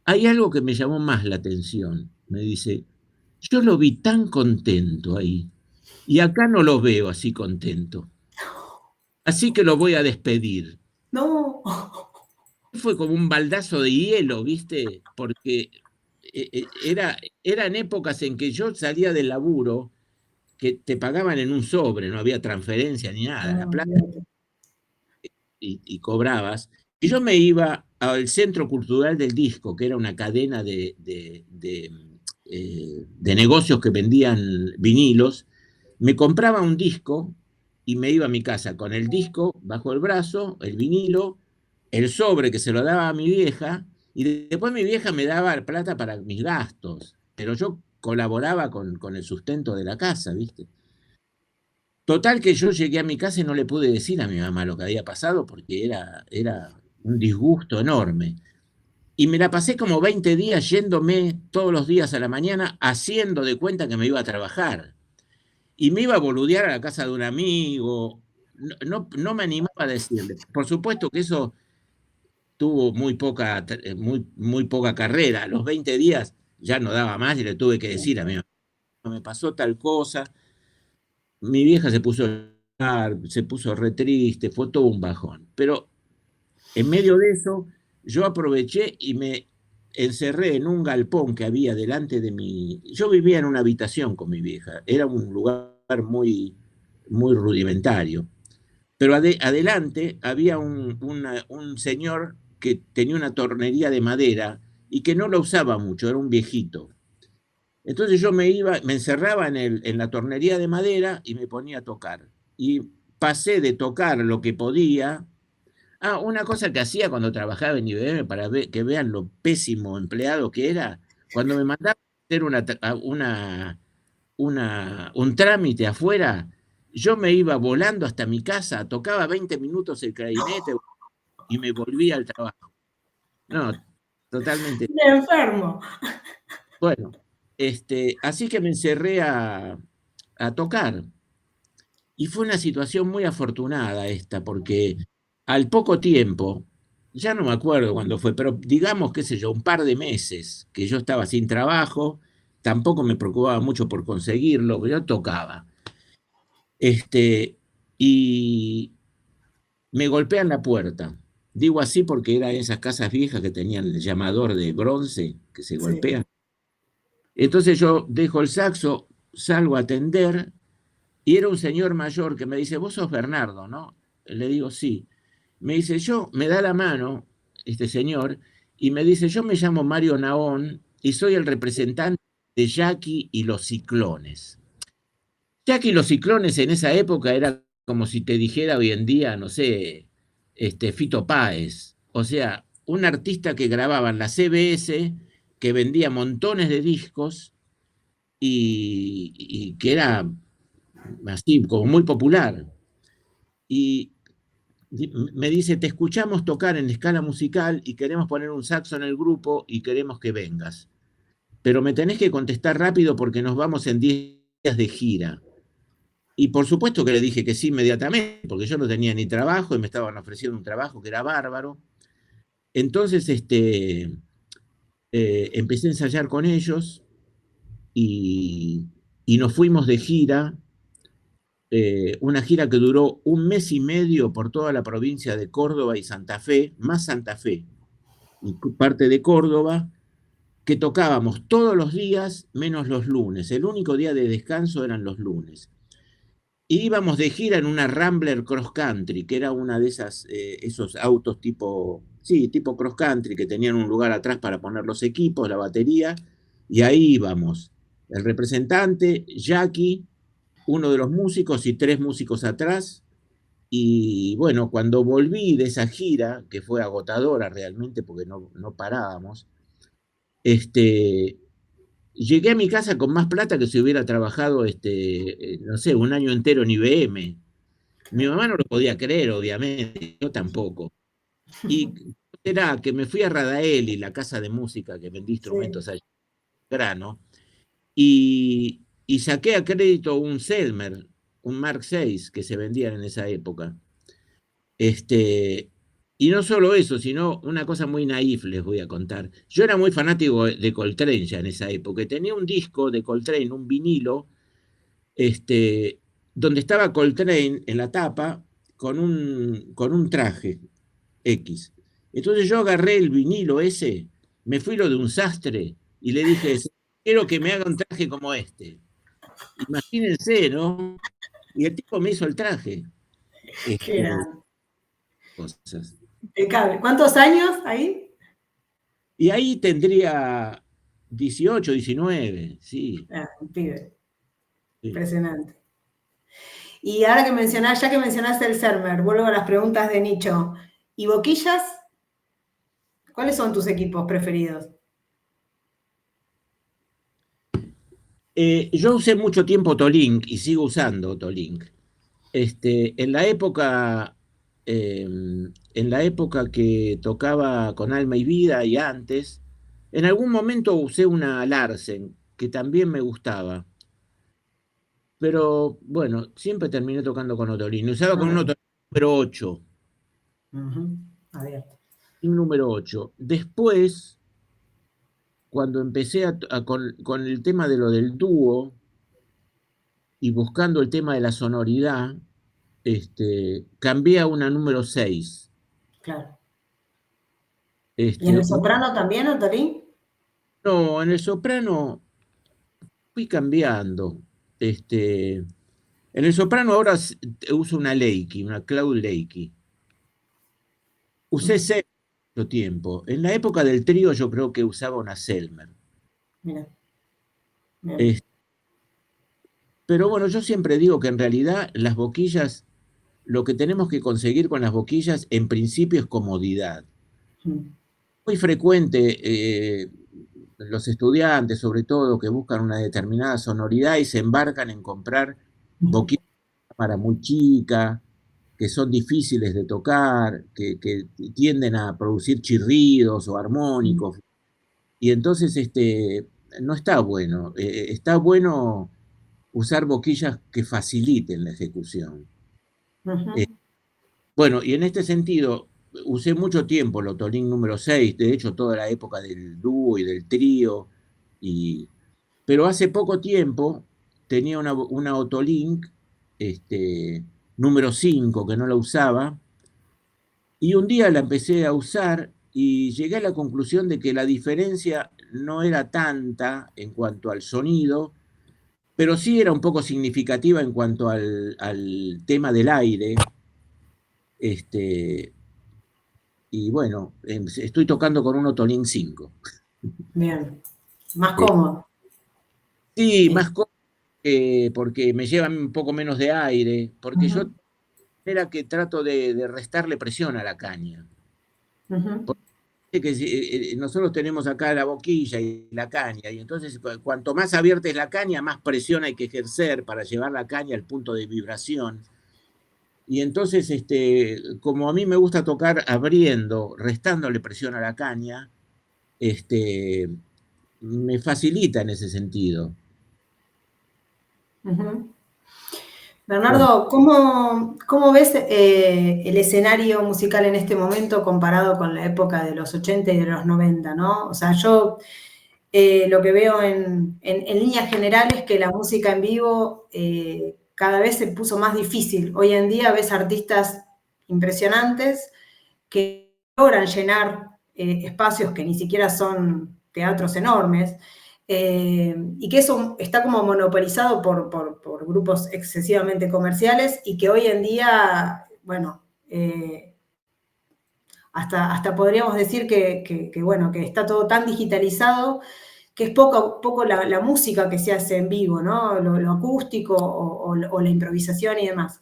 hay algo que me llamó más la atención. Me dice, yo lo vi tan contento ahí, y acá no lo veo así contento. Así que lo voy a despedir. No. Fue como un baldazo de hielo, ¿viste? Porque eran épocas en que yo salía del laburo, que te pagaban en un sobre, no había transferencia ni nada, la plata y cobrabas. Y yo me iba al Centro Cultural del Disco, que era una cadena de negocios que vendían vinilos. Me compraba un disco y me iba a mi casa con el disco bajo el brazo, el vinilo, el sobre que se lo daba a mi vieja, y después mi vieja me daba plata para mis gastos, pero yo colaboraba con el sustento de la casa, ¿viste? Total que yo llegué a mi casa y no le pude decir a mi mamá lo que había pasado porque era un disgusto enorme. Y me la pasé como 20 días yéndome todos los días a la mañana haciendo de cuenta que me iba a trabajar. Y me iba a boludear a la casa de un amigo. No me animaba a decirle. Por supuesto que eso tuvo muy poca carrera. A los 20 días ya no daba más y le tuve que decir a mi mamá, me pasó tal cosa. Mi vieja se puso a llorar, se puso re triste, fue todo un bajón. Pero en medio de eso, yo aproveché y me encerré en un galpón que había delante de mi... Yo vivía en una habitación con mi vieja, era un lugar muy rudimentario. Pero adelante había un señor que tenía una tornería de madera y que no la usaba mucho, era un viejito. Entonces yo me encerraba en la tornería de madera y me ponía a tocar. Y pasé de tocar lo que podía. Ah, una cosa que hacía cuando trabajaba en IBM para que vean lo pésimo empleado que era, cuando me mandaba a hacer un trámite afuera, yo me iba volando hasta mi casa, tocaba 20 minutos el clarinete y me volvía al trabajo. No, totalmente. De enfermo. Bueno, así que me encerré a tocar. Y fue una situación muy afortunada esta, porque al poco tiempo, ya no me acuerdo cuándo fue, pero digamos, qué sé yo, un par de meses que yo estaba sin trabajo, tampoco me preocupaba mucho por conseguirlo, pero yo tocaba. Y me golpean la puerta. Digo así porque eran esas casas viejas que tenían el llamador de bronce que se golpean. Entonces yo dejo el saxo, salgo a atender. Y era un señor mayor que me dice, vos sos Bernardo, ¿no? Le digo, sí. Me dice, me da la mano este señor y me dice, yo me llamo Mario Naón y soy el representante de Jackie y los Ciclones. Jackie y los Ciclones en esa época era como si te dijera hoy en día, no sé, Fito Páez. O sea, un artista que grababa en la CBS, que vendía montones de discos y que era así, como muy popular. Y me dice, te escuchamos tocar en escala musical y queremos poner un saxo en el grupo y queremos que vengas. Pero me tenés que contestar rápido porque nos vamos en 10 días de gira. Y por supuesto que le dije que sí inmediatamente, porque yo no tenía ni trabajo y me estaban ofreciendo un trabajo que era bárbaro. Entonces, empecé a ensayar con ellos y nos fuimos de gira. Una gira que duró un mes y medio por toda la provincia de Córdoba y Santa Fe, más Santa Fe y parte de Córdoba, que tocábamos todos los días menos los lunes. El único día de descanso eran los lunes. Y íbamos de gira en una Rambler Cross Country, que era una de esos autos tipo Cross Country, que tenían un lugar atrás para poner los equipos, la batería, y ahí íbamos. El representante, Jackie, uno de los músicos y 3 músicos atrás. Y bueno, cuando volví de esa gira, que fue agotadora realmente porque no parábamos, llegué a mi casa con más plata que si hubiera trabajado, no sé, un año entero en IBM. Mi mamá no lo podía creer, obviamente, yo tampoco. Y era que me fui a Radaeli, la casa de música que vendí instrumentos allá. grano, y saqué a crédito un Selmer, un Mark VI, que se vendían en esa época. Y no solo eso, sino una cosa muy naif les voy a contar. Yo era muy fanático de Coltrane ya en esa época, y tenía un disco de Coltrane, un vinilo, donde estaba Coltrane en la tapa con un traje X. Entonces yo agarré el vinilo ese, me fui lo de un sastre y le dije, quiero que me haga un traje como este. Imagínense, ¿no? Y el tipo me hizo el traje. Qué Este, grande. cosas. Impecable. ¿Cuántos años ahí? Y ahí tendría 18, 19, sí. Un pibe. Sí. Impresionante. Y ahora que mencionás, ya que mencionaste el Selmer, vuelvo a las preguntas de nicho. ¿Y boquillas? ¿Cuáles son tus equipos preferidos? Yo usé mucho tiempo Tolink y sigo usando Tolink. En la época, en la época que tocaba con Alma y Vida y antes, en algún momento usé una Larsen, que también me gustaba. Pero bueno, siempre terminé tocando con Otolín. Usaba con un Otolín número 8. Abierto. Un número 8. Después, cuando empecé con el tema de lo del dúo y buscando el tema de la sonoridad, cambié a una número 6. Claro. ¿Y en el soprano también, Otolín? No, en el soprano fui cambiando. En el soprano ahora uso una Leakey, una Claude Leakey. Usé Selmer mucho tiempo. En la época del trío yo creo que usaba una Selmer. Mira. Pero bueno, yo siempre digo que en realidad las boquillas, lo que tenemos que conseguir con las boquillas en principio es comodidad. Muy frecuente los estudiantes, sobre todo, que buscan una determinada sonoridad y se embarcan en comprar boquillas para muy chica, que son difíciles de tocar, que tienden a producir chirridos o armónicos. Y entonces no está bueno. Está bueno usar boquillas que faciliten la ejecución. Bueno, y en este sentido, usé mucho tiempo el Otolín número 6, de hecho toda la época del dúo y del trío, pero hace poco tiempo tenía una Otolink número 5 que no la usaba, y un día la empecé a usar y llegué a la conclusión de que la diferencia no era tanta en cuanto al sonido, pero sí era un poco significativa en cuanto al tema del aire. Y bueno, estoy tocando con un Otolín 5. Bien, más cómodo. Sí, más cómodo porque me llevan un poco menos de aire, porque yo era que trato de restarle presión a la caña. Que nosotros tenemos acá la boquilla y la caña, y entonces cuanto más abierta es la caña, más presión hay que ejercer para llevar la caña al punto de vibración. Y entonces, como a mí me gusta tocar abriendo, restándole presión a la caña, me facilita en ese sentido. Bernardo, ¿cómo ves el escenario musical en este momento comparado con la época de los 80 y de los 90, ¿no? O sea, yo lo que veo en líneas generales es que la música en vivo cada vez se puso más difícil. Hoy en día ves artistas impresionantes que logran llenar espacios que ni siquiera son teatros enormes, y que eso está como monopolizado por grupos excesivamente comerciales y que hoy en día, bueno, hasta podríamos decir bueno, que está todo tan digitalizado que es poco la música que se hace en vivo, ¿no? Lo acústico o la improvisación y demás.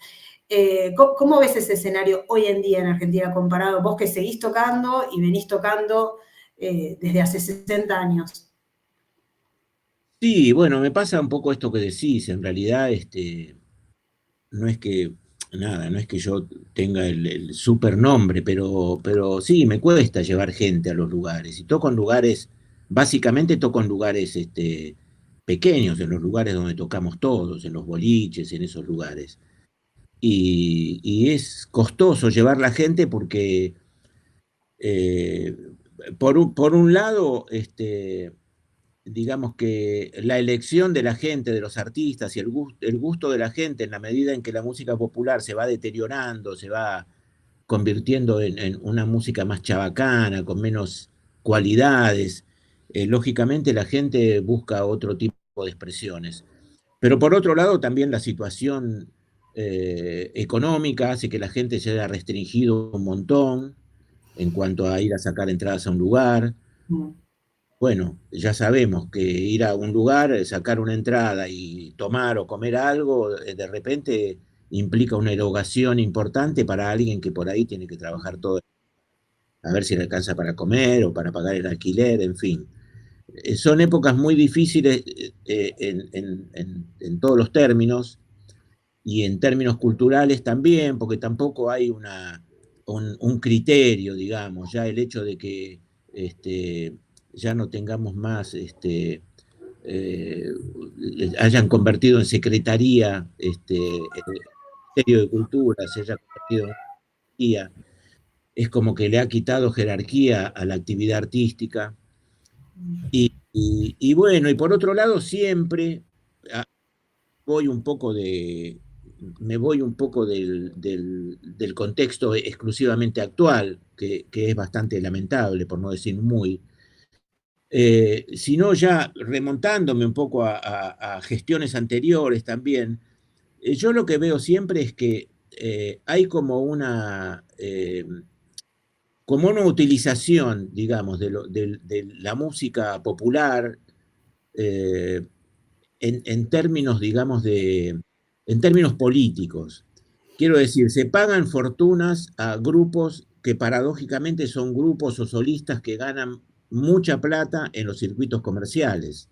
¿Cómo ves ese escenario hoy en día en Argentina comparado? Vos que seguís tocando y venís tocando desde hace 60 años. Sí, bueno, me pasa un poco esto que decís. En realidad, no es que, nada, no es que yo tenga el super nombre, pero sí, me cuesta llevar gente a los lugares. Y toco en lugares básicamente toco en lugares pequeños, en los lugares donde tocamos todos, en los boliches, en esos lugares. Y es costoso llevar la gente porque, eh, por un lado, digamos que la elección de la gente, de los artistas y el gusto de la gente en la medida en que la música popular se va deteriorando, se va convirtiendo en una música más chabacana, con menos cualidades, lógicamente la gente busca otro tipo de expresiones. Pero por otro lado, también la situación económica hace que la gente se haya restringido un montón en cuanto a ir a sacar entradas a un lugar. Bueno, ya sabemos que ir a un lugar, sacar una entrada y tomar o comer algo, de repente implica una erogación importante para alguien que por ahí tiene que trabajar todo, a ver si le alcanza para comer o para pagar el alquiler, en fin. Son épocas muy difíciles en todos los términos y en términos culturales también, porque tampoco hay un criterio, digamos, ya el hecho de que ya no tengamos más, eh, hayan convertido en secretaría el Ministerio de Cultura, se haya convertido en jerarquía, es como que le ha quitado jerarquía a la actividad artística. Y bueno, y por otro lado, siempre voy un poco me voy un poco del contexto exclusivamente actual, que es bastante lamentable, por no decir muy, sino ya remontándome un poco a gestiones anteriores también. Yo lo que veo siempre es que hay como una utilización, digamos, de la música popular, eh, en términos, digamos, en términos políticos. Quiero decir, se pagan fortunas a grupos que paradójicamente son grupos o solistas que ganan mucha plata en los circuitos comerciales.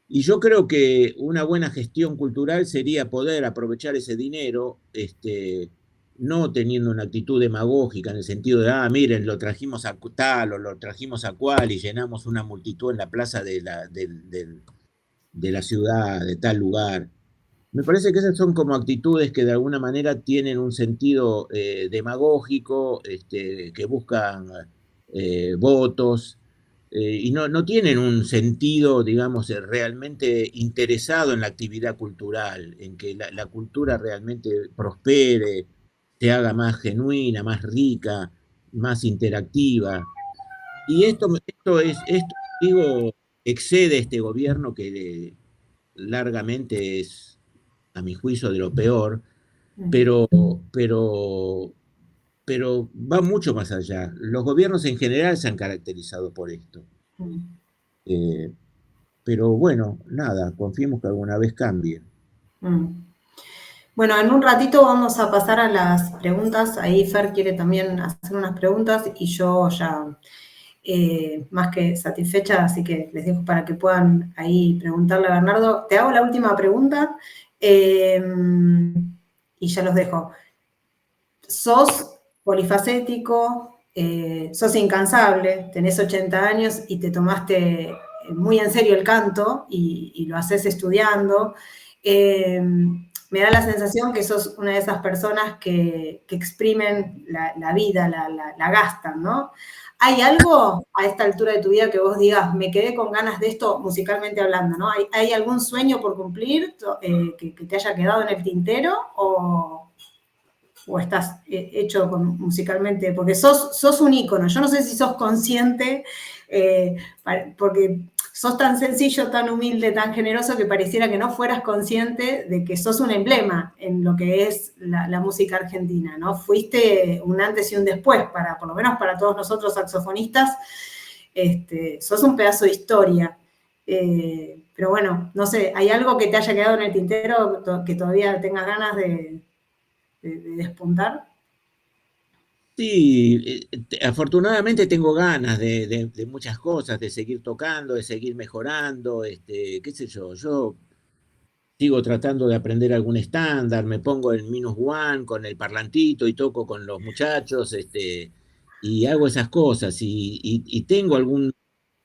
Y yo creo que una buena gestión cultural sería poder aprovechar ese dinero, no teniendo una actitud demagógica en el sentido de, miren, lo trajimos a tal o lo trajimos a cual y llenamos una multitud en la plaza de la ciudad, de tal lugar. Me parece que esas son como actitudes que de alguna manera tienen un sentido demagógico, que buscan votos, y no tienen un sentido, digamos, realmente interesado en la actividad cultural, en que la cultura realmente prospere, se haga más genuina, más rica, más interactiva. Y esto digo, excede este gobierno que largamente es, a mi juicio, de lo peor, pero, pero, pero va mucho más allá. Los gobiernos en general se han caracterizado por esto. Eh, pero bueno, nada, confiemos que alguna vez cambie. Bueno, en un ratito vamos a pasar a las preguntas. Ahí Fer quiere también hacer unas preguntas y yo ya más que satisfecha, así que les dejo para que puedan ahí preguntarle a Bernardo. Te hago la última pregunta y ya los dejo. Sos polifacético, sos incansable, tenés 80 años y te tomaste muy en serio el canto y lo haces estudiando. Me da la sensación que sos una de esas personas que exprimen la vida, la gastan, ¿no? ¿Hay algo a esta altura de tu vida que vos digas, me quedé con ganas de esto musicalmente hablando, ¿no? ¿Hay algún sueño por cumplir que te haya quedado en el tintero o estás hecho musicalmente? Porque sos un ícono. Yo no sé si sos consciente, porque sos tan sencillo, tan humilde, tan generoso, que pareciera que no fueras consciente de que sos un emblema en lo que es la música argentina, ¿no? Fuiste un antes y un después, por lo menos para todos nosotros saxofonistas, sos un pedazo de historia. Pero bueno, no sé, ¿hay algo que te haya quedado en el tintero que todavía tengas ganas de despuntar? Sí, afortunadamente tengo ganas de muchas cosas, de seguir tocando, de seguir mejorando, qué sé yo sigo tratando de aprender algún estándar, me pongo el minus one con el parlantito y toco con los muchachos, y hago esas cosas, y tengo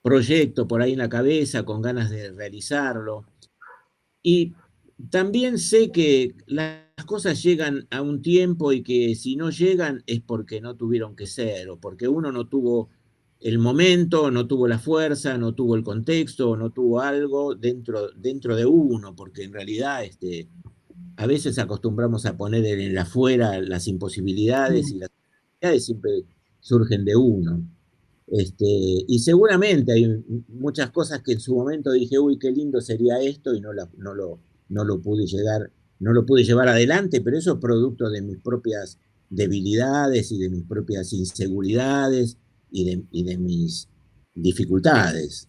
proyecto por ahí en la cabeza, con ganas de realizarlo. Y también sé que las cosas llegan a un tiempo y que si no llegan es porque no tuvieron que ser, o porque uno no tuvo el momento, no tuvo la fuerza, no tuvo el contexto, no tuvo algo dentro de uno, porque en realidad a veces acostumbramos a poner en el afuera las imposibilidades y las posibilidades siempre surgen de uno. Y seguramente hay muchas cosas que en su momento dije, uy, qué lindo sería esto, y no lo pude llevar adelante, pero eso es producto de mis propias debilidades y de mis propias inseguridades y de mis dificultades.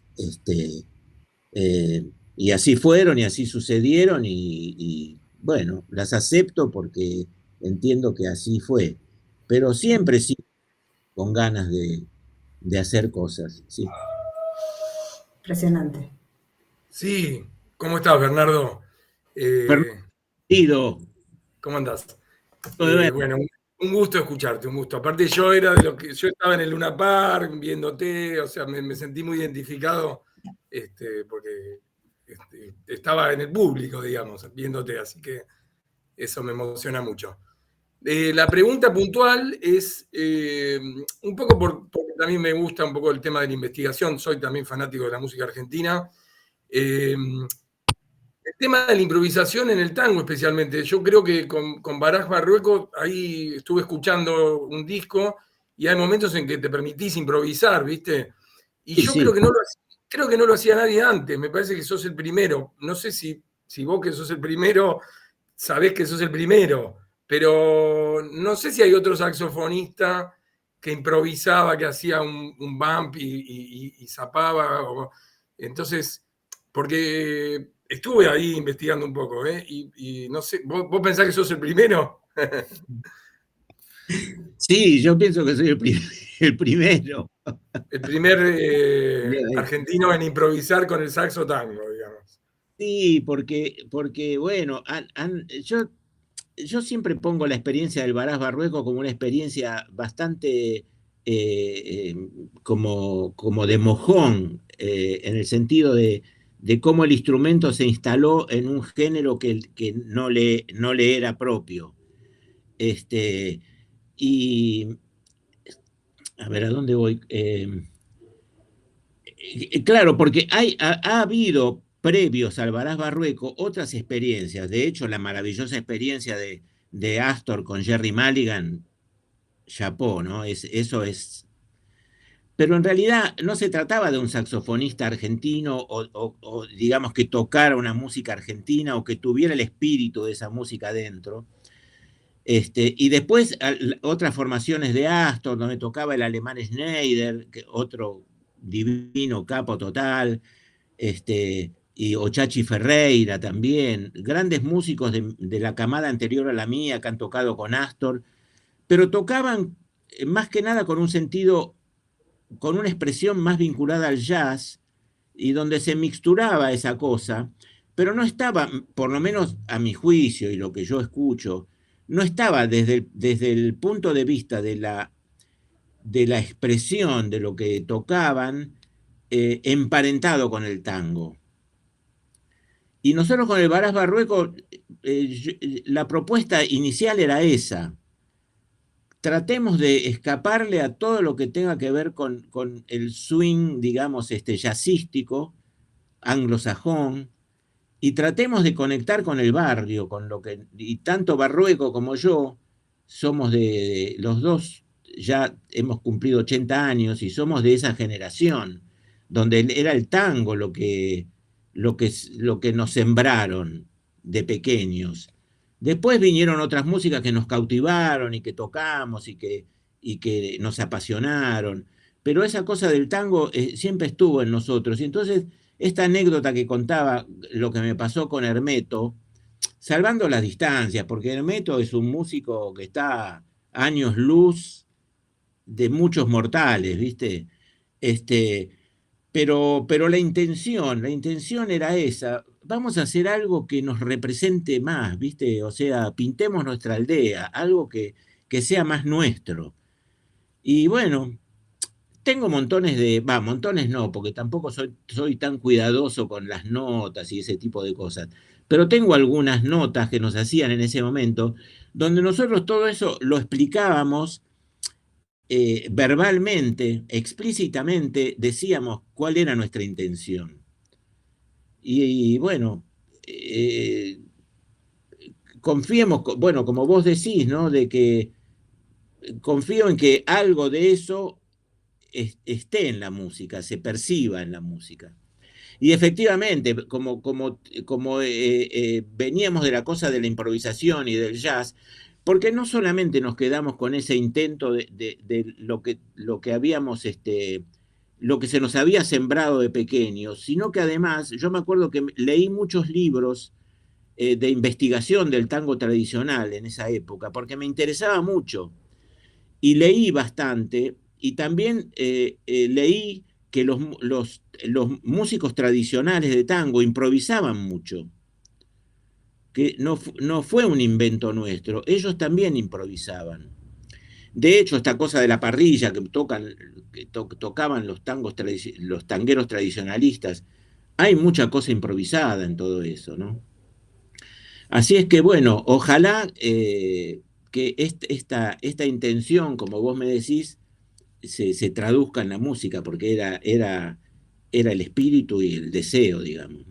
Y así fueron y así sucedieron y bueno, las acepto porque entiendo que así fue, pero siempre sí con ganas de hacer cosas, sí. Impresionante. Sí, ¿cómo estás, Bernardo? Fernando, ¿Cómo andás? bueno, Bueno, un gusto escucharte, un gusto. Aparte yo era de lo que yo estaba en el Luna Park viéndote, o sea, me sentí muy identificado, porque estaba en el público, digamos, viéndote, así que eso me emociona mucho. La pregunta puntual es un poco porque también me gusta un poco el tema de la investigación, soy también fanático de la música argentina. El tema de la improvisación en el tango especialmente, yo creo que con Baraj Barrueco ahí estuve escuchando un disco y hay momentos en que te permitís improvisar, ¿viste? Y sí, yo sí. creo que no lo hacía nadie antes, me parece que sos el primero. No sé si vos que sos el primero sabés que sos el primero, pero no sé si hay otro saxofonista que improvisaba, que hacía un bump y zapaba. Entonces, porque estuve ahí investigando un poco, ¿eh? Y no sé, ¿vos pensás que sos el primero? Sí, yo pienso que soy el primero. El primer Bien, argentino en improvisar con el saxo tango, digamos. sí, porque bueno, yo siempre pongo la experiencia del Baraj Barrueco como una experiencia bastante como de mojón, en el sentido de cómo el instrumento se instaló en un género que no le era propio. Y a ver, ¿a dónde voy? Claro, porque ha habido previos al Baraj Barrueco otras experiencias. De hecho, la maravillosa experiencia de Astor con Jerry Mulligan, chapó, ¿no? Eso es. Pero en realidad no se trataba de un saxofonista argentino o digamos que tocara una música argentina o que tuviera el espíritu de esa música dentro. Y después otras formaciones de Astor, donde tocaba el alemán Schneider, otro divino capo total, y Ochachi Ferreira también, grandes músicos de la camada anterior a la mía que han tocado con Astor, pero tocaban más que nada con un sentido, con una expresión más vinculada al jazz, y donde se mixturaba esa cosa, pero no estaba, por lo menos a mi juicio y lo que yo escucho, no estaba desde el punto de vista de la expresión de lo que tocaban, emparentado con el tango. Y nosotros con el Baraj Barrueco, la propuesta inicial era esa. Tratemos de escaparle a todo lo que tenga que ver con el swing, digamos, jazzístico, anglosajón, y tratemos de conectar con el barrio, con lo que, y tanto Barrueco como yo somos los dos, ya hemos cumplido 80 años y somos de esa generación, donde era el tango lo que nos sembraron de pequeños. Después vinieron otras músicas que nos cautivaron y que tocamos y que nos apasionaron, pero esa cosa del tango siempre estuvo en nosotros. Y entonces esta anécdota que contaba, lo que me pasó con Hermeto, salvando las distancias, porque Hermeto es un músico que está a años luz de muchos mortales, ¿viste? Pero la intención era esa. Vamos a hacer algo que nos represente más, ¿viste? O sea, pintemos nuestra aldea, algo que sea más nuestro. Y bueno, tengo montones de, montones no, porque tampoco soy tan cuidadoso con las notas y ese tipo de cosas, pero tengo algunas notas que nos hacían en ese momento, donde nosotros todo eso lo explicábamos verbalmente, explícitamente, decíamos cuál era nuestra intención. Y bueno, confiemos, bueno, como vos decís, ¿no? De que confío en que algo de eso esté en la música, se perciba en la música. Y efectivamente, como veníamos de la cosa de la improvisación y del jazz, porque no solamente nos quedamos con ese intento de lo que habíamos, lo que se nos había sembrado de pequeños, sino que además, yo me acuerdo que leí muchos libros de investigación del tango tradicional en esa época, porque me interesaba mucho y leí bastante, y también leí que los músicos tradicionales de tango improvisaban mucho, que no fue un invento nuestro, ellos también improvisaban. De hecho, esta cosa de la parrilla tocaban los los tangueros tradicionalistas, hay mucha cosa improvisada en todo eso, ¿no? Así es que, bueno, ojalá que esta intención, como vos me decís, se traduzca en la música, porque era el espíritu y el deseo, digamos.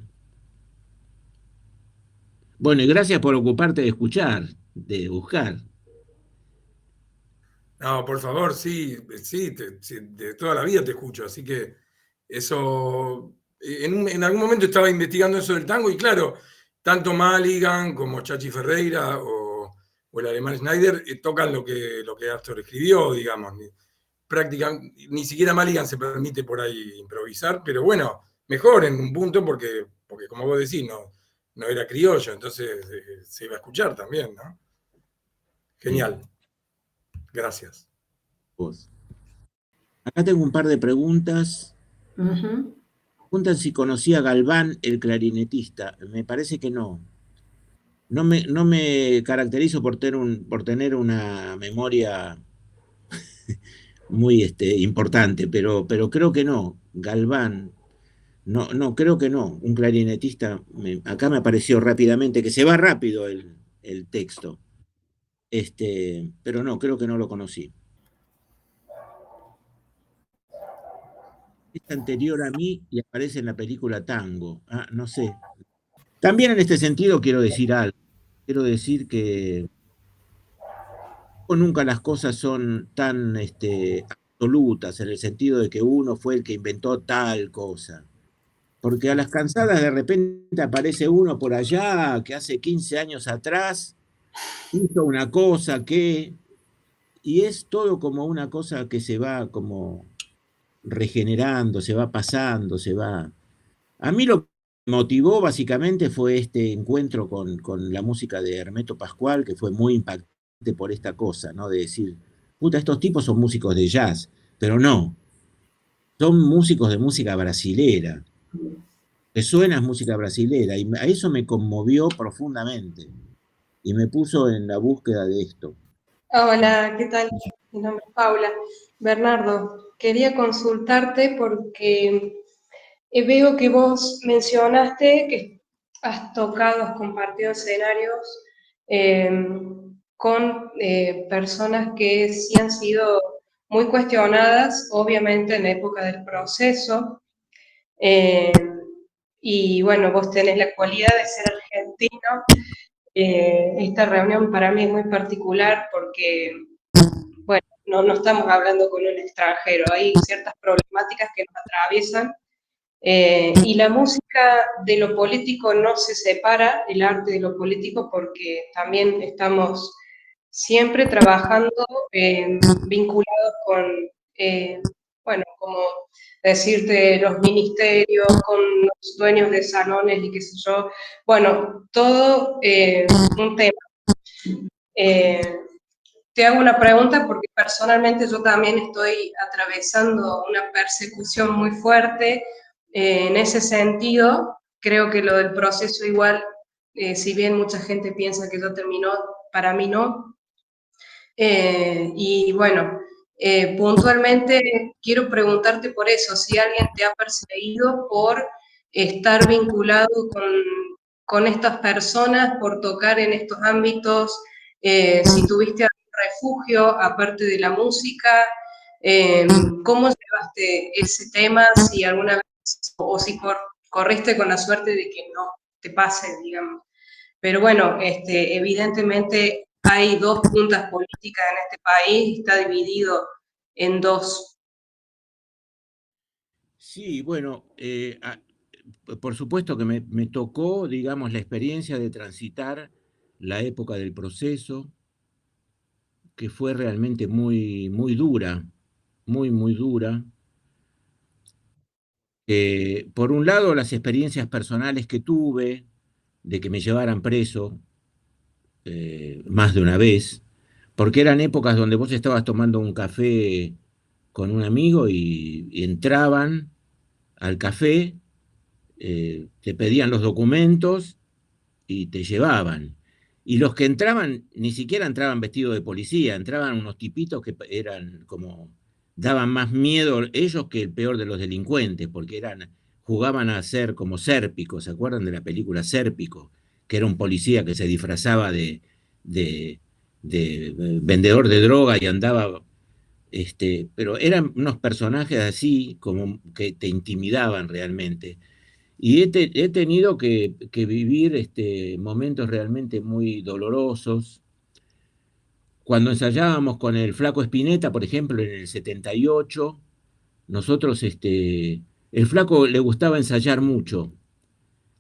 Bueno, y gracias por ocuparte de escuchar, de buscar. No, por favor, sí, sí, de toda la vida te escucho, así que eso, en algún momento estaba investigando eso del tango y claro, tanto Maligan como Chachi Ferreira o el alemán Schneider tocan lo que Astor escribió, digamos. Ni siquiera Maligan se permite por ahí improvisar, pero bueno, mejor en un punto porque como vos decís, no era criollo, entonces se iba a escuchar también, ¿no? Genial. Gracias. Vos. Acá tengo un par de preguntas. Ujú. Preguntan si conocía a Galván, el clarinetista. Me parece que no. No me caracterizo por tener una memoria muy importante, pero creo que no. Galván, no, creo que no. Un clarinetista, acá me apareció rápidamente, que se va rápido el texto. Pero no, creo que no lo conocí. Es anterior a mí y aparece en la película Tango. Ah, no sé. También en este sentido quiero decir algo. Quiero decir que nunca las cosas son tan absolutas en el sentido de que uno fue el que inventó tal cosa. Porque a las cansadas de repente aparece uno por allá que hace 15 años atrás hizo una cosa y es todo como una cosa que se va como regenerando, se va pasando, se va. A mí lo que me motivó básicamente fue este encuentro con la música de Hermeto Pascual, que fue muy impactante por esta cosa, ¿no? De decir, puta, estos tipos son músicos de jazz, pero no, son músicos de música brasilera, que suena música brasilera, y a eso me conmovió profundamente, y me puso en la búsqueda de esto. Hola, ¿qué tal? Mi nombre es Paula. Bernardo, quería consultarte porque veo que vos mencionaste que has tocado, has compartido escenarios eh, con personas que sí han sido muy cuestionadas, obviamente en la época del proceso. eh, y bueno, vos tenés la cualidad de ser argentino. Esta reunión para mí es muy particular porque, bueno, no estamos hablando con un extranjero, hay ciertas problemáticas que nos atraviesan y la música de lo político no se separa, el arte de lo político, porque también estamos siempre trabajando vinculados con, bueno, como decirte, los ministerios, con los dueños de salones y qué sé yo. Bueno, todo un tema. Eh, Te hago una pregunta porque personalmente yo también estoy atravesando una persecución muy fuerte en ese sentido. Creo que lo del proceso igual, si bien mucha gente piensa que ya terminó, para mí no. Y bueno, Puntualmente quiero preguntarte por eso, si alguien te ha perseguido por estar vinculado con estas personas, por tocar en estos ámbitos, si tuviste algún refugio aparte de la música, ¿cómo llevaste ese tema? Si alguna vez, o si corriste con la suerte de que no te pase, digamos. Pero bueno, evidentemente hay dos puntas políticas en este país, está dividido en dos. Sí, bueno, por supuesto que me tocó, digamos, la experiencia de transitar la época del proceso, que fue realmente muy, muy dura, muy, muy dura. Por un lado, las experiencias personales que tuve de que me llevaran preso más de una vez, porque eran épocas donde vos estabas tomando un café con un amigo y entraban al café, te pedían los documentos y te llevaban. Y los que entraban, ni siquiera entraban vestidos de policía, entraban unos tipitos que eran como, daban más miedo ellos que el peor de los delincuentes, porque jugaban a ser como Sérpico, ¿se acuerdan de la película Sérpico? Que era un policía que se disfrazaba de, de vendedor de droga y andaba, pero eran unos personajes así como que te intimidaban realmente. Y he tenido que vivir momentos realmente muy dolorosos. Cuando ensayábamos con el Flaco Spinetta, por ejemplo, en el 78, nosotros, el Flaco le gustaba ensayar mucho.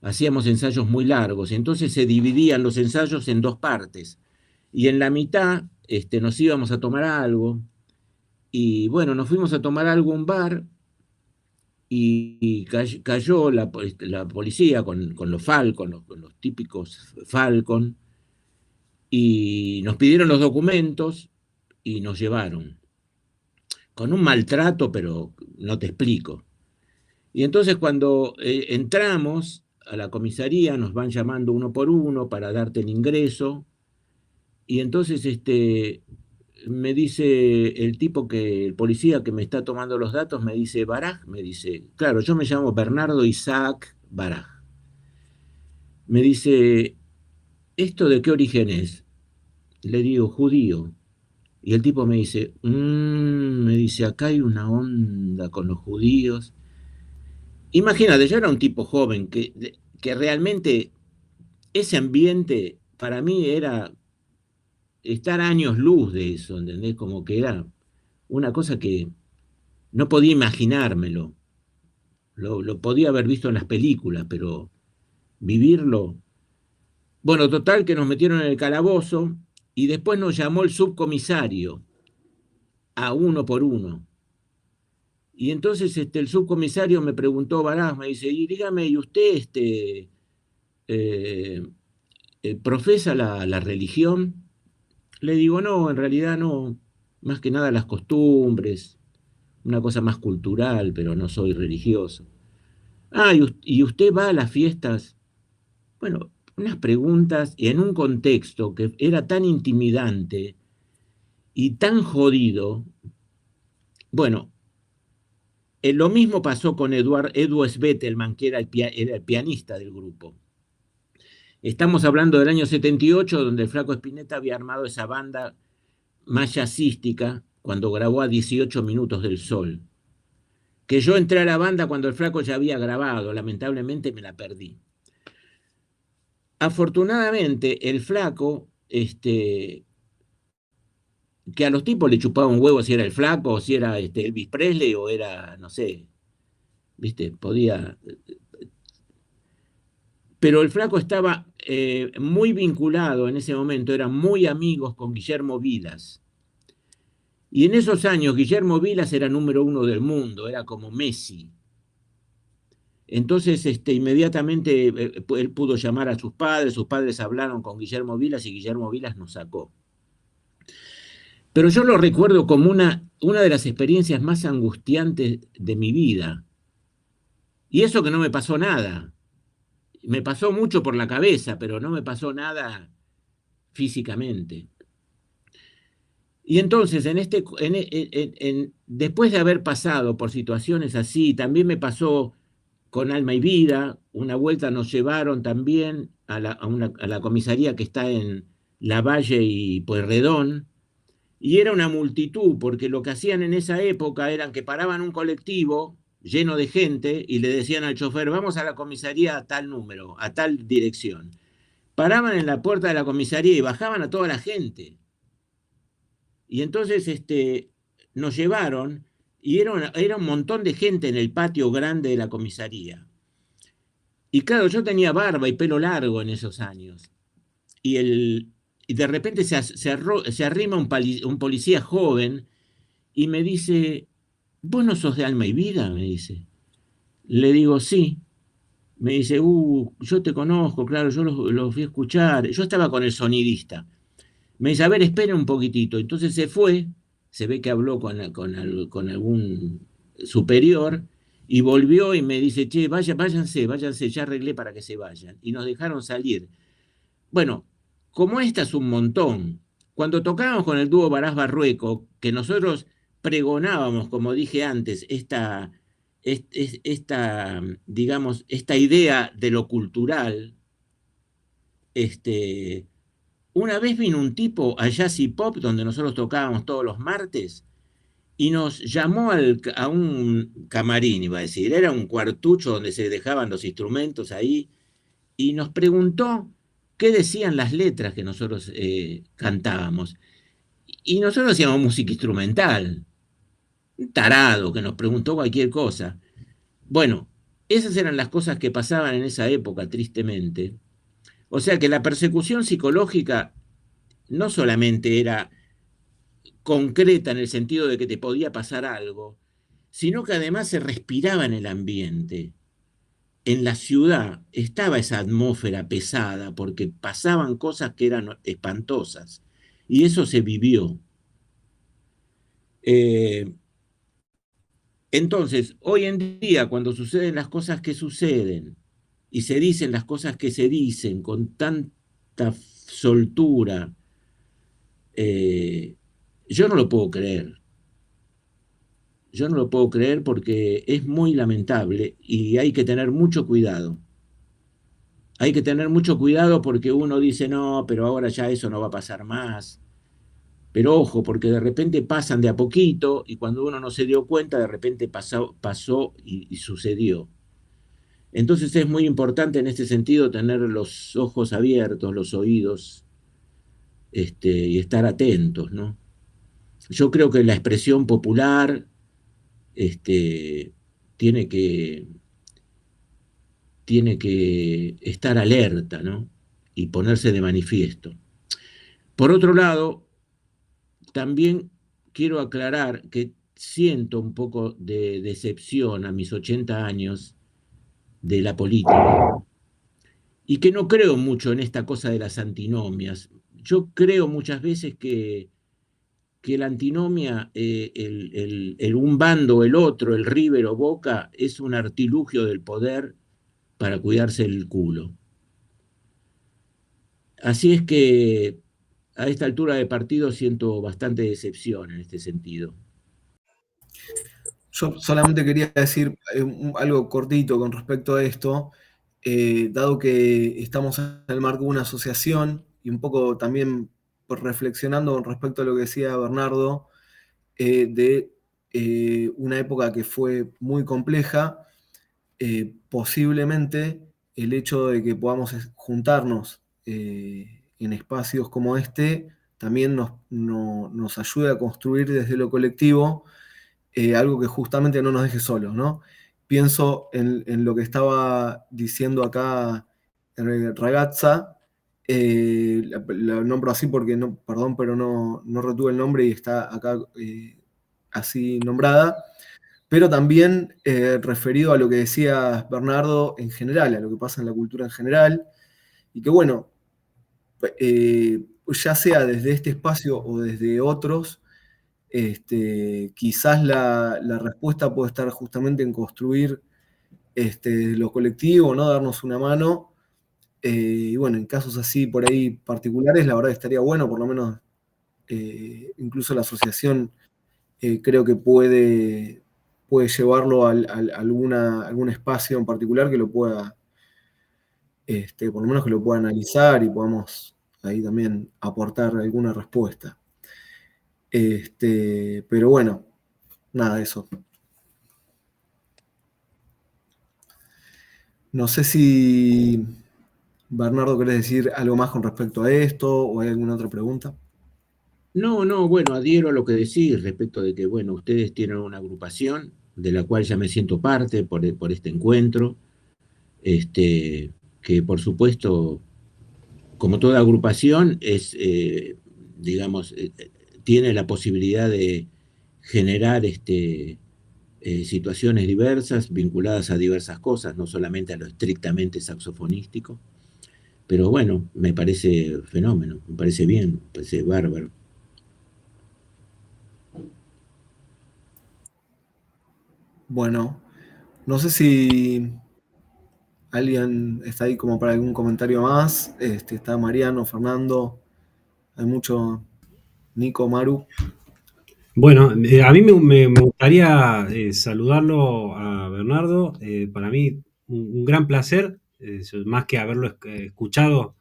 Hacíamos ensayos muy largos, entonces se dividían los ensayos en dos partes. Y en la mitad nos íbamos a tomar algo. Y bueno, nos fuimos a tomar algo a un bar y cayó la policía con los Falcon, con los típicos Falcon, y nos pidieron los documentos y nos llevaron, con un maltrato, pero no te explico. Y entonces cuando entramos a la comisaría, nos van llamando uno por uno para darte el ingreso, y entonces me dice el policía que me está tomando los datos, me dice Baraj, me dice, claro, yo me llamo Bernardo Isaac Baraj. Me dice, ¿esto de qué origen es? Le digo, judío. Y el tipo me dice, me dice, acá hay una onda con los judíos. Imagínate, yo era un tipo joven que realmente ese ambiente para mí era estar años luz de eso, ¿entendés? Como que era una cosa que no podía imaginármelo. Lo podía haber visto en las películas, pero vivirlo. Bueno, total que nos metieron en el calabozo y después nos llamó el subcomisario a uno por uno. Y entonces el subcomisario me preguntó, Baraj, me dice, y dígame, ¿y usted eh, profesa la religión? Le digo, no, en realidad no, más que nada las costumbres, una cosa más cultural, pero no soy religioso. Ah, ¿y usted va a las fiestas? Bueno, unas preguntas y en un contexto que era tan intimidante y tan jodido. Bueno, lo mismo pasó con Edu Svettelman, que era el pianista del grupo. Estamos hablando del año 78, donde el Flaco Spinetta había armado esa banda más jazzística cuando grabó a 18 minutos del sol. Que yo entré a la banda cuando el Flaco ya había grabado, lamentablemente me la perdí. Afortunadamente, el Flaco, que a los tipos le chupaba un huevo si era el Flaco, o si era Elvis Presley, o era, no sé, ¿viste? Podía. Pero el Flaco estaba muy vinculado en ese momento, eran muy amigos con Guillermo Vilas. Y en esos años Guillermo Vilas era número 1 del mundo, era como Messi. Entonces, inmediatamente él pudo llamar a sus padres hablaron con Guillermo Vilas y Guillermo Vilas nos sacó. Pero yo lo recuerdo como una de las experiencias más angustiantes de mi vida. Y eso que no me pasó nada. Me pasó mucho por la cabeza, pero no me pasó nada físicamente. Y entonces, después de haber pasado por situaciones así, también me pasó con Alma y Vida. Una vuelta nos llevaron también a la comisaría que está en Lavalle y Pueyrredón, y era una multitud, porque lo que hacían en esa época era que paraban un colectivo lleno de gente y le decían al chofer, vamos a la comisaría a tal número, a tal dirección. Paraban en la puerta de la comisaría y bajaban a toda la gente. Y entonces nos llevaron y era un montón de gente en el patio grande de la comisaría. Y claro, yo tenía barba y pelo largo en esos años. Y de repente se arrima un policía joven y me dice, ¿vos no sos de Alma y Vida? Me dice. Le digo, sí. Me dice, yo te conozco, claro, yo los fui a escuchar. Yo estaba con el sonidista. Me dice, a ver, espere un poquitito. Entonces se fue, se ve que habló con algún superior y volvió y me dice, che, váyanse, ya arreglé para que se vayan. Y nos dejaron salir. Bueno, como esta es un montón. Cuando tocábamos con el dúo Barás Barrueco, que nosotros pregonábamos, como dije antes, digamos, esta idea de lo cultural, una vez vino un tipo a Jazz y Pop, donde nosotros tocábamos todos los martes, y nos llamó a un camarín, iba a decir, era un cuartucho donde se dejaban los instrumentos ahí, y nos preguntó qué decían las letras que nosotros cantábamos. Y nosotros hacíamos música instrumental, un tarado que nos preguntó cualquier cosa. Bueno, esas eran las cosas que pasaban en esa época, tristemente. O sea que la persecución psicológica no solamente era concreta en el sentido de que te podía pasar algo, sino que además se respiraba en el ambiente. En la ciudad estaba esa atmósfera pesada porque pasaban cosas que eran espantosas y eso se vivió. Entonces, hoy en día, cuando suceden las cosas que suceden y se dicen las cosas que se dicen con tanta soltura, yo no lo puedo creer. Yo no lo puedo creer porque es muy lamentable y hay que tener mucho cuidado. Hay que tener mucho cuidado porque uno dice, no, pero ahora ya eso no va a pasar más. Pero ojo, porque de repente pasan de a poquito y cuando uno no se dio cuenta, de repente pasó y sucedió. Entonces es muy importante en este sentido tener los ojos abiertos, los oídos, y estar atentos, ¿no? Yo creo que la expresión popular tiene que estar alerta, ¿no? Y ponerse de manifiesto. Por otro lado, también quiero aclarar que siento un poco de decepción a mis 80 años de la política y que no creo mucho en esta cosa de las antinomias. Yo creo muchas veces que la antinomia, un bando o el otro, el River o Boca, es un artilugio del poder para cuidarse el culo. Así es que a esta altura de partido siento bastante decepción en este sentido. Yo solamente quería decir algo cortito con respecto a esto, dado que estamos en el marco de una asociación y un poco también reflexionando con respecto a lo que decía Bernardo, de una época que fue muy compleja, posiblemente el hecho de que podamos juntarnos en espacios como este también nos ayude a construir desde lo colectivo algo que justamente no nos deje solos, ¿no? Pienso en lo que estaba diciendo acá Ragazza, la nombro así porque, no, perdón, pero no retuve el nombre y está acá así nombrada, pero también referido a lo que decía Bernardo en general, a lo que pasa en la cultura en general, y que bueno, ya sea desde este espacio o desde otros, quizás la respuesta puede estar justamente en construir lo colectivo, ¿no? Darnos una mano. Y bueno, en casos así por ahí particulares, la verdad que estaría bueno por lo menos incluso la asociación creo que puede llevarlo a algún espacio en particular que lo pueda, por lo menos que lo pueda analizar y podamos ahí también aportar alguna respuesta. Pero bueno, nada, eso. No sé si, Bernardo, querés decir algo más con respecto a esto o hay alguna otra pregunta. No, bueno, adhiero a lo que decís respecto de que, bueno, ustedes tienen una agrupación de la cual ya me siento parte por este encuentro, que por supuesto, como toda agrupación, digamos, tiene la posibilidad de generar situaciones diversas, vinculadas a diversas cosas, no solamente a lo estrictamente saxofonístico. Pero bueno, me parece fenómeno, me parece bien, me parece bárbaro. Bueno, no sé si alguien está ahí como para algún comentario más. Está Mariano, Fernando, hay mucho, Nico, Maru. Bueno, a mí me gustaría saludarlo a Bernardo. Para mí, un gran placer, más que haberlo escuchado,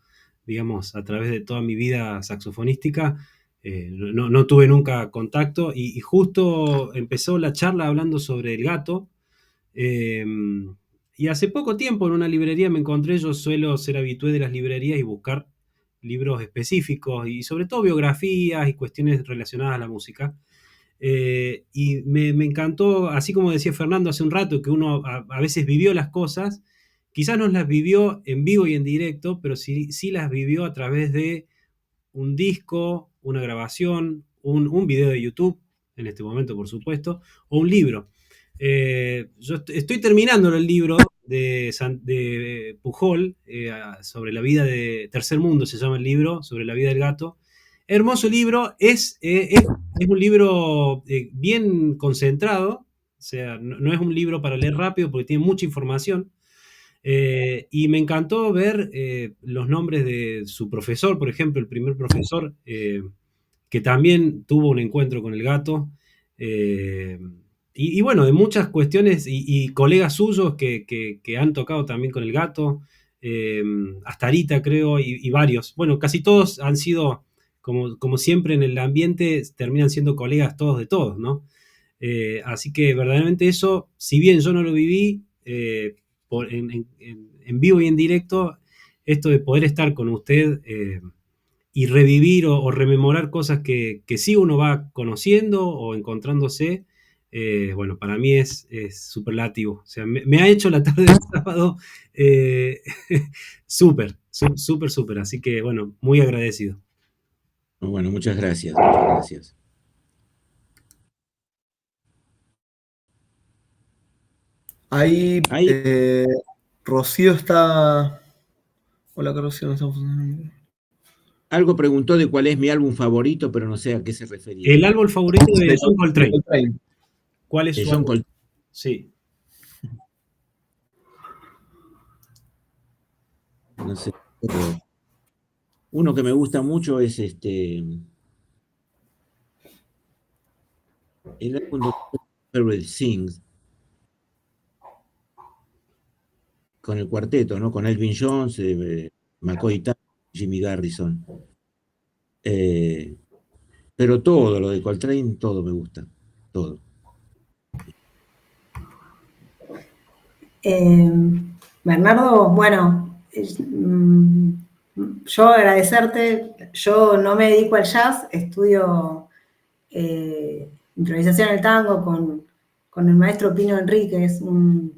digamos, a través de toda mi vida saxofonística. No tuve nunca contacto y justo empezó la charla hablando sobre el gato. eh, y hace poco tiempo en una librería me encontré, yo suelo ser habitué de las librerías y buscar libros específicos y sobre todo biografías y cuestiones relacionadas a la música. Y me encantó, así como decía Fernando hace un rato, que uno a veces vivió las cosas, quizás no las vivió en vivo y en directo, pero sí las vivió a través de un disco, una grabación, un video de YouTube, en este momento por supuesto, o un libro. Yo estoy terminando el libro de Pujol, sobre la vida de Tercer Mundo, se llama el libro, sobre la vida del gato. Hermoso libro, es un libro bien concentrado, o sea, no es un libro para leer rápido porque tiene mucha información. Y me encantó ver los nombres de su profesor, por ejemplo, el primer profesor, que también tuvo un encuentro con el gato. eh, y bueno, de muchas cuestiones y colegas suyos que han tocado también con el gato, Astarita creo, y varios. Bueno, casi todos han sido, como siempre en el ambiente, terminan siendo colegas todos de todos, ¿no? Así que verdaderamente eso, si bien yo no lo viví en vivo y en directo, esto de poder estar con usted y revivir o rememorar cosas que sí uno va conociendo o encontrándose, bueno, para mí es superlativo. O sea, me ha hecho la tarde del sábado súper, súper. Así que, bueno, muy agradecido. Bueno, muchas gracias, muchas gracias. Ahí, Rocío está... Hola, Rocío, no estamos funcionando. Algo preguntó de cuál es mi álbum favorito, pero no sé a qué se refería. El álbum favorito de John Coltrane. ¿Cuál es de su John álbum? Coltrane. Sí. No sé. Uno que me gusta mucho es el álbum de Favorite Things, con el cuarteto, ¿no? Con Elvin Jones, McCoy Tyner, Jimmy Garrison. Pero todo lo de Coltrane, todo me gusta, todo. Bernardo, bueno, yo agradecerte, yo no me dedico al jazz, estudio improvisación en el tango con el maestro Pino Enríquez,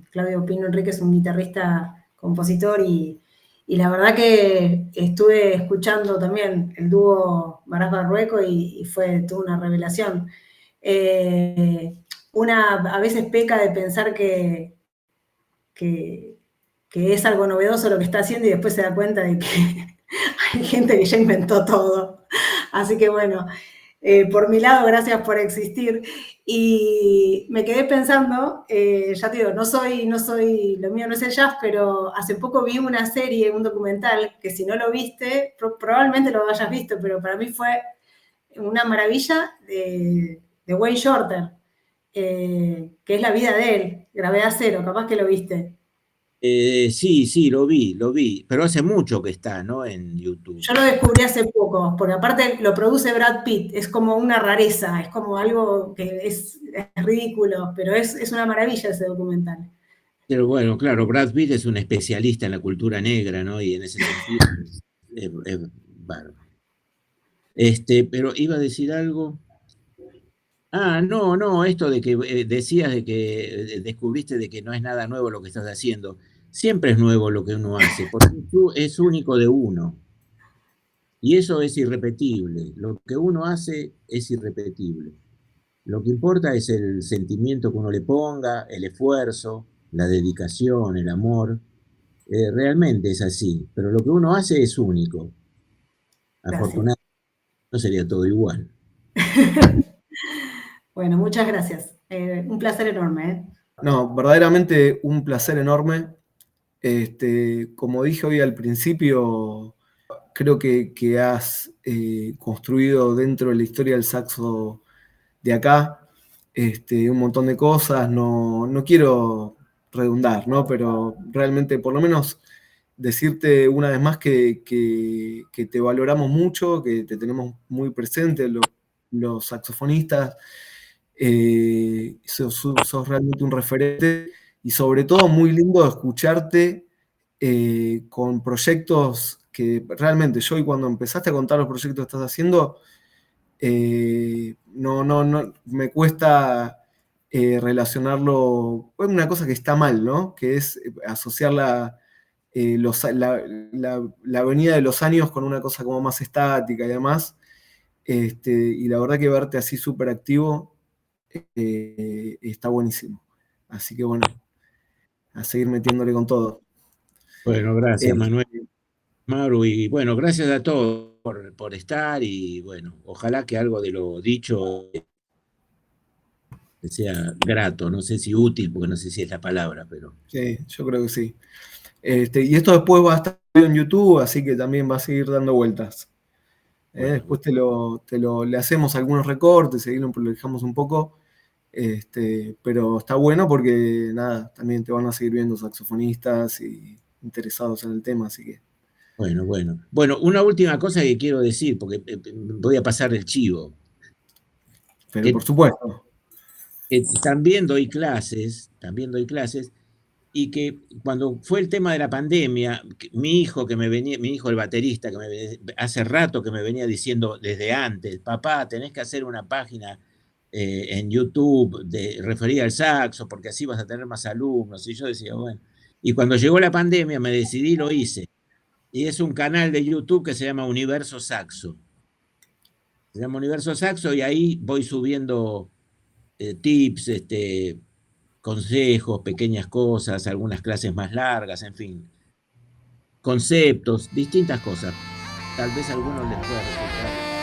Claudio Pino Enríquez, un guitarrista, compositor, y la verdad que estuve escuchando también el dúo Baraj Barrueco y fue toda una revelación. Una a veces peca de pensar que es algo novedoso lo que está haciendo y después se da cuenta de que hay gente que ya inventó todo. Así que bueno, por mi lado, gracias por existir. Y me quedé pensando, ya te digo, no soy, lo mío no es el jazz, pero hace poco vi una serie, un documental, que si no lo viste, probablemente lo hayas visto, pero para mí fue una maravilla de Wayne Shorter, que es la vida de él, Gravedad Cero, capaz que lo viste. Sí, lo vi, pero hace mucho que está, ¿no? En YouTube. Yo lo descubrí hace poco, porque aparte lo produce Brad Pitt, es como una rareza, es como algo que es ridículo, pero es una maravilla ese documental. Pero bueno, claro, Brad Pitt es un especialista en la cultura negra, ¿no? Y en ese sentido es bárbaro. Pero iba a decir algo. No, esto de que decías de que descubriste de que no es nada nuevo lo que estás haciendo. Siempre es nuevo lo que uno hace, porque es único de uno. Y eso es irrepetible. Lo que uno hace es irrepetible. Lo que importa es el sentimiento que uno le ponga, el esfuerzo, la dedicación, el amor. Realmente es así, pero lo que uno hace es único. Afortunadamente no sería todo igual. Bueno, muchas gracias. Un placer enorme. No, verdaderamente un placer enorme. Como dije hoy al principio, creo que has construido dentro de la historia del saxo de acá un montón de cosas. No quiero redundar, ¿no? Pero realmente, por lo menos, decirte una vez más que te valoramos mucho, que te tenemos muy presente los saxofonistas. Sos realmente un referente y sobre todo muy lindo escucharte con proyectos que realmente yo, y cuando empezaste a contar los proyectos que estás haciendo, no me cuesta relacionarlo con una cosa que está mal, ¿no? Que es asociar la venida de los años con una cosa como más estática y demás. Y la verdad que verte así súper activo está buenísimo. Así que bueno, a seguir metiéndole con todo. Bueno, gracias, Manuel, Maru, y bueno, gracias a todos por estar y bueno, ojalá que algo de lo dicho sea grato, no sé si útil, porque no sé si es la palabra, pero... Sí, yo creo que sí. Y esto después va a estar en YouTube, así que también va a seguir dando vueltas. Bueno, después le hacemos algunos recortes, ahí lo dejamos un poco. Pero está bueno porque nada, también te van a seguir viendo saxofonistas y interesados en el tema, así que. Bueno. Bueno, una última cosa que quiero decir, porque voy a pasar el chivo. Pero por supuesto. También doy clases, y que cuando fue el tema de la pandemia, mi hijo el baterista, hace rato que me venía diciendo desde antes, papá, tenés que hacer una página en YouTube referida al saxo, porque así vas a tener más alumnos. Y yo decía, bueno. Y cuando llegó la pandemia me decidí, lo hice. Y es un canal de YouTube que se llama Universo Saxo. Se llama Universo Saxo y ahí voy subiendo tips, consejos, pequeñas cosas, algunas clases más largas, en fin. Conceptos, distintas cosas. Tal vez a algunos les pueda resultar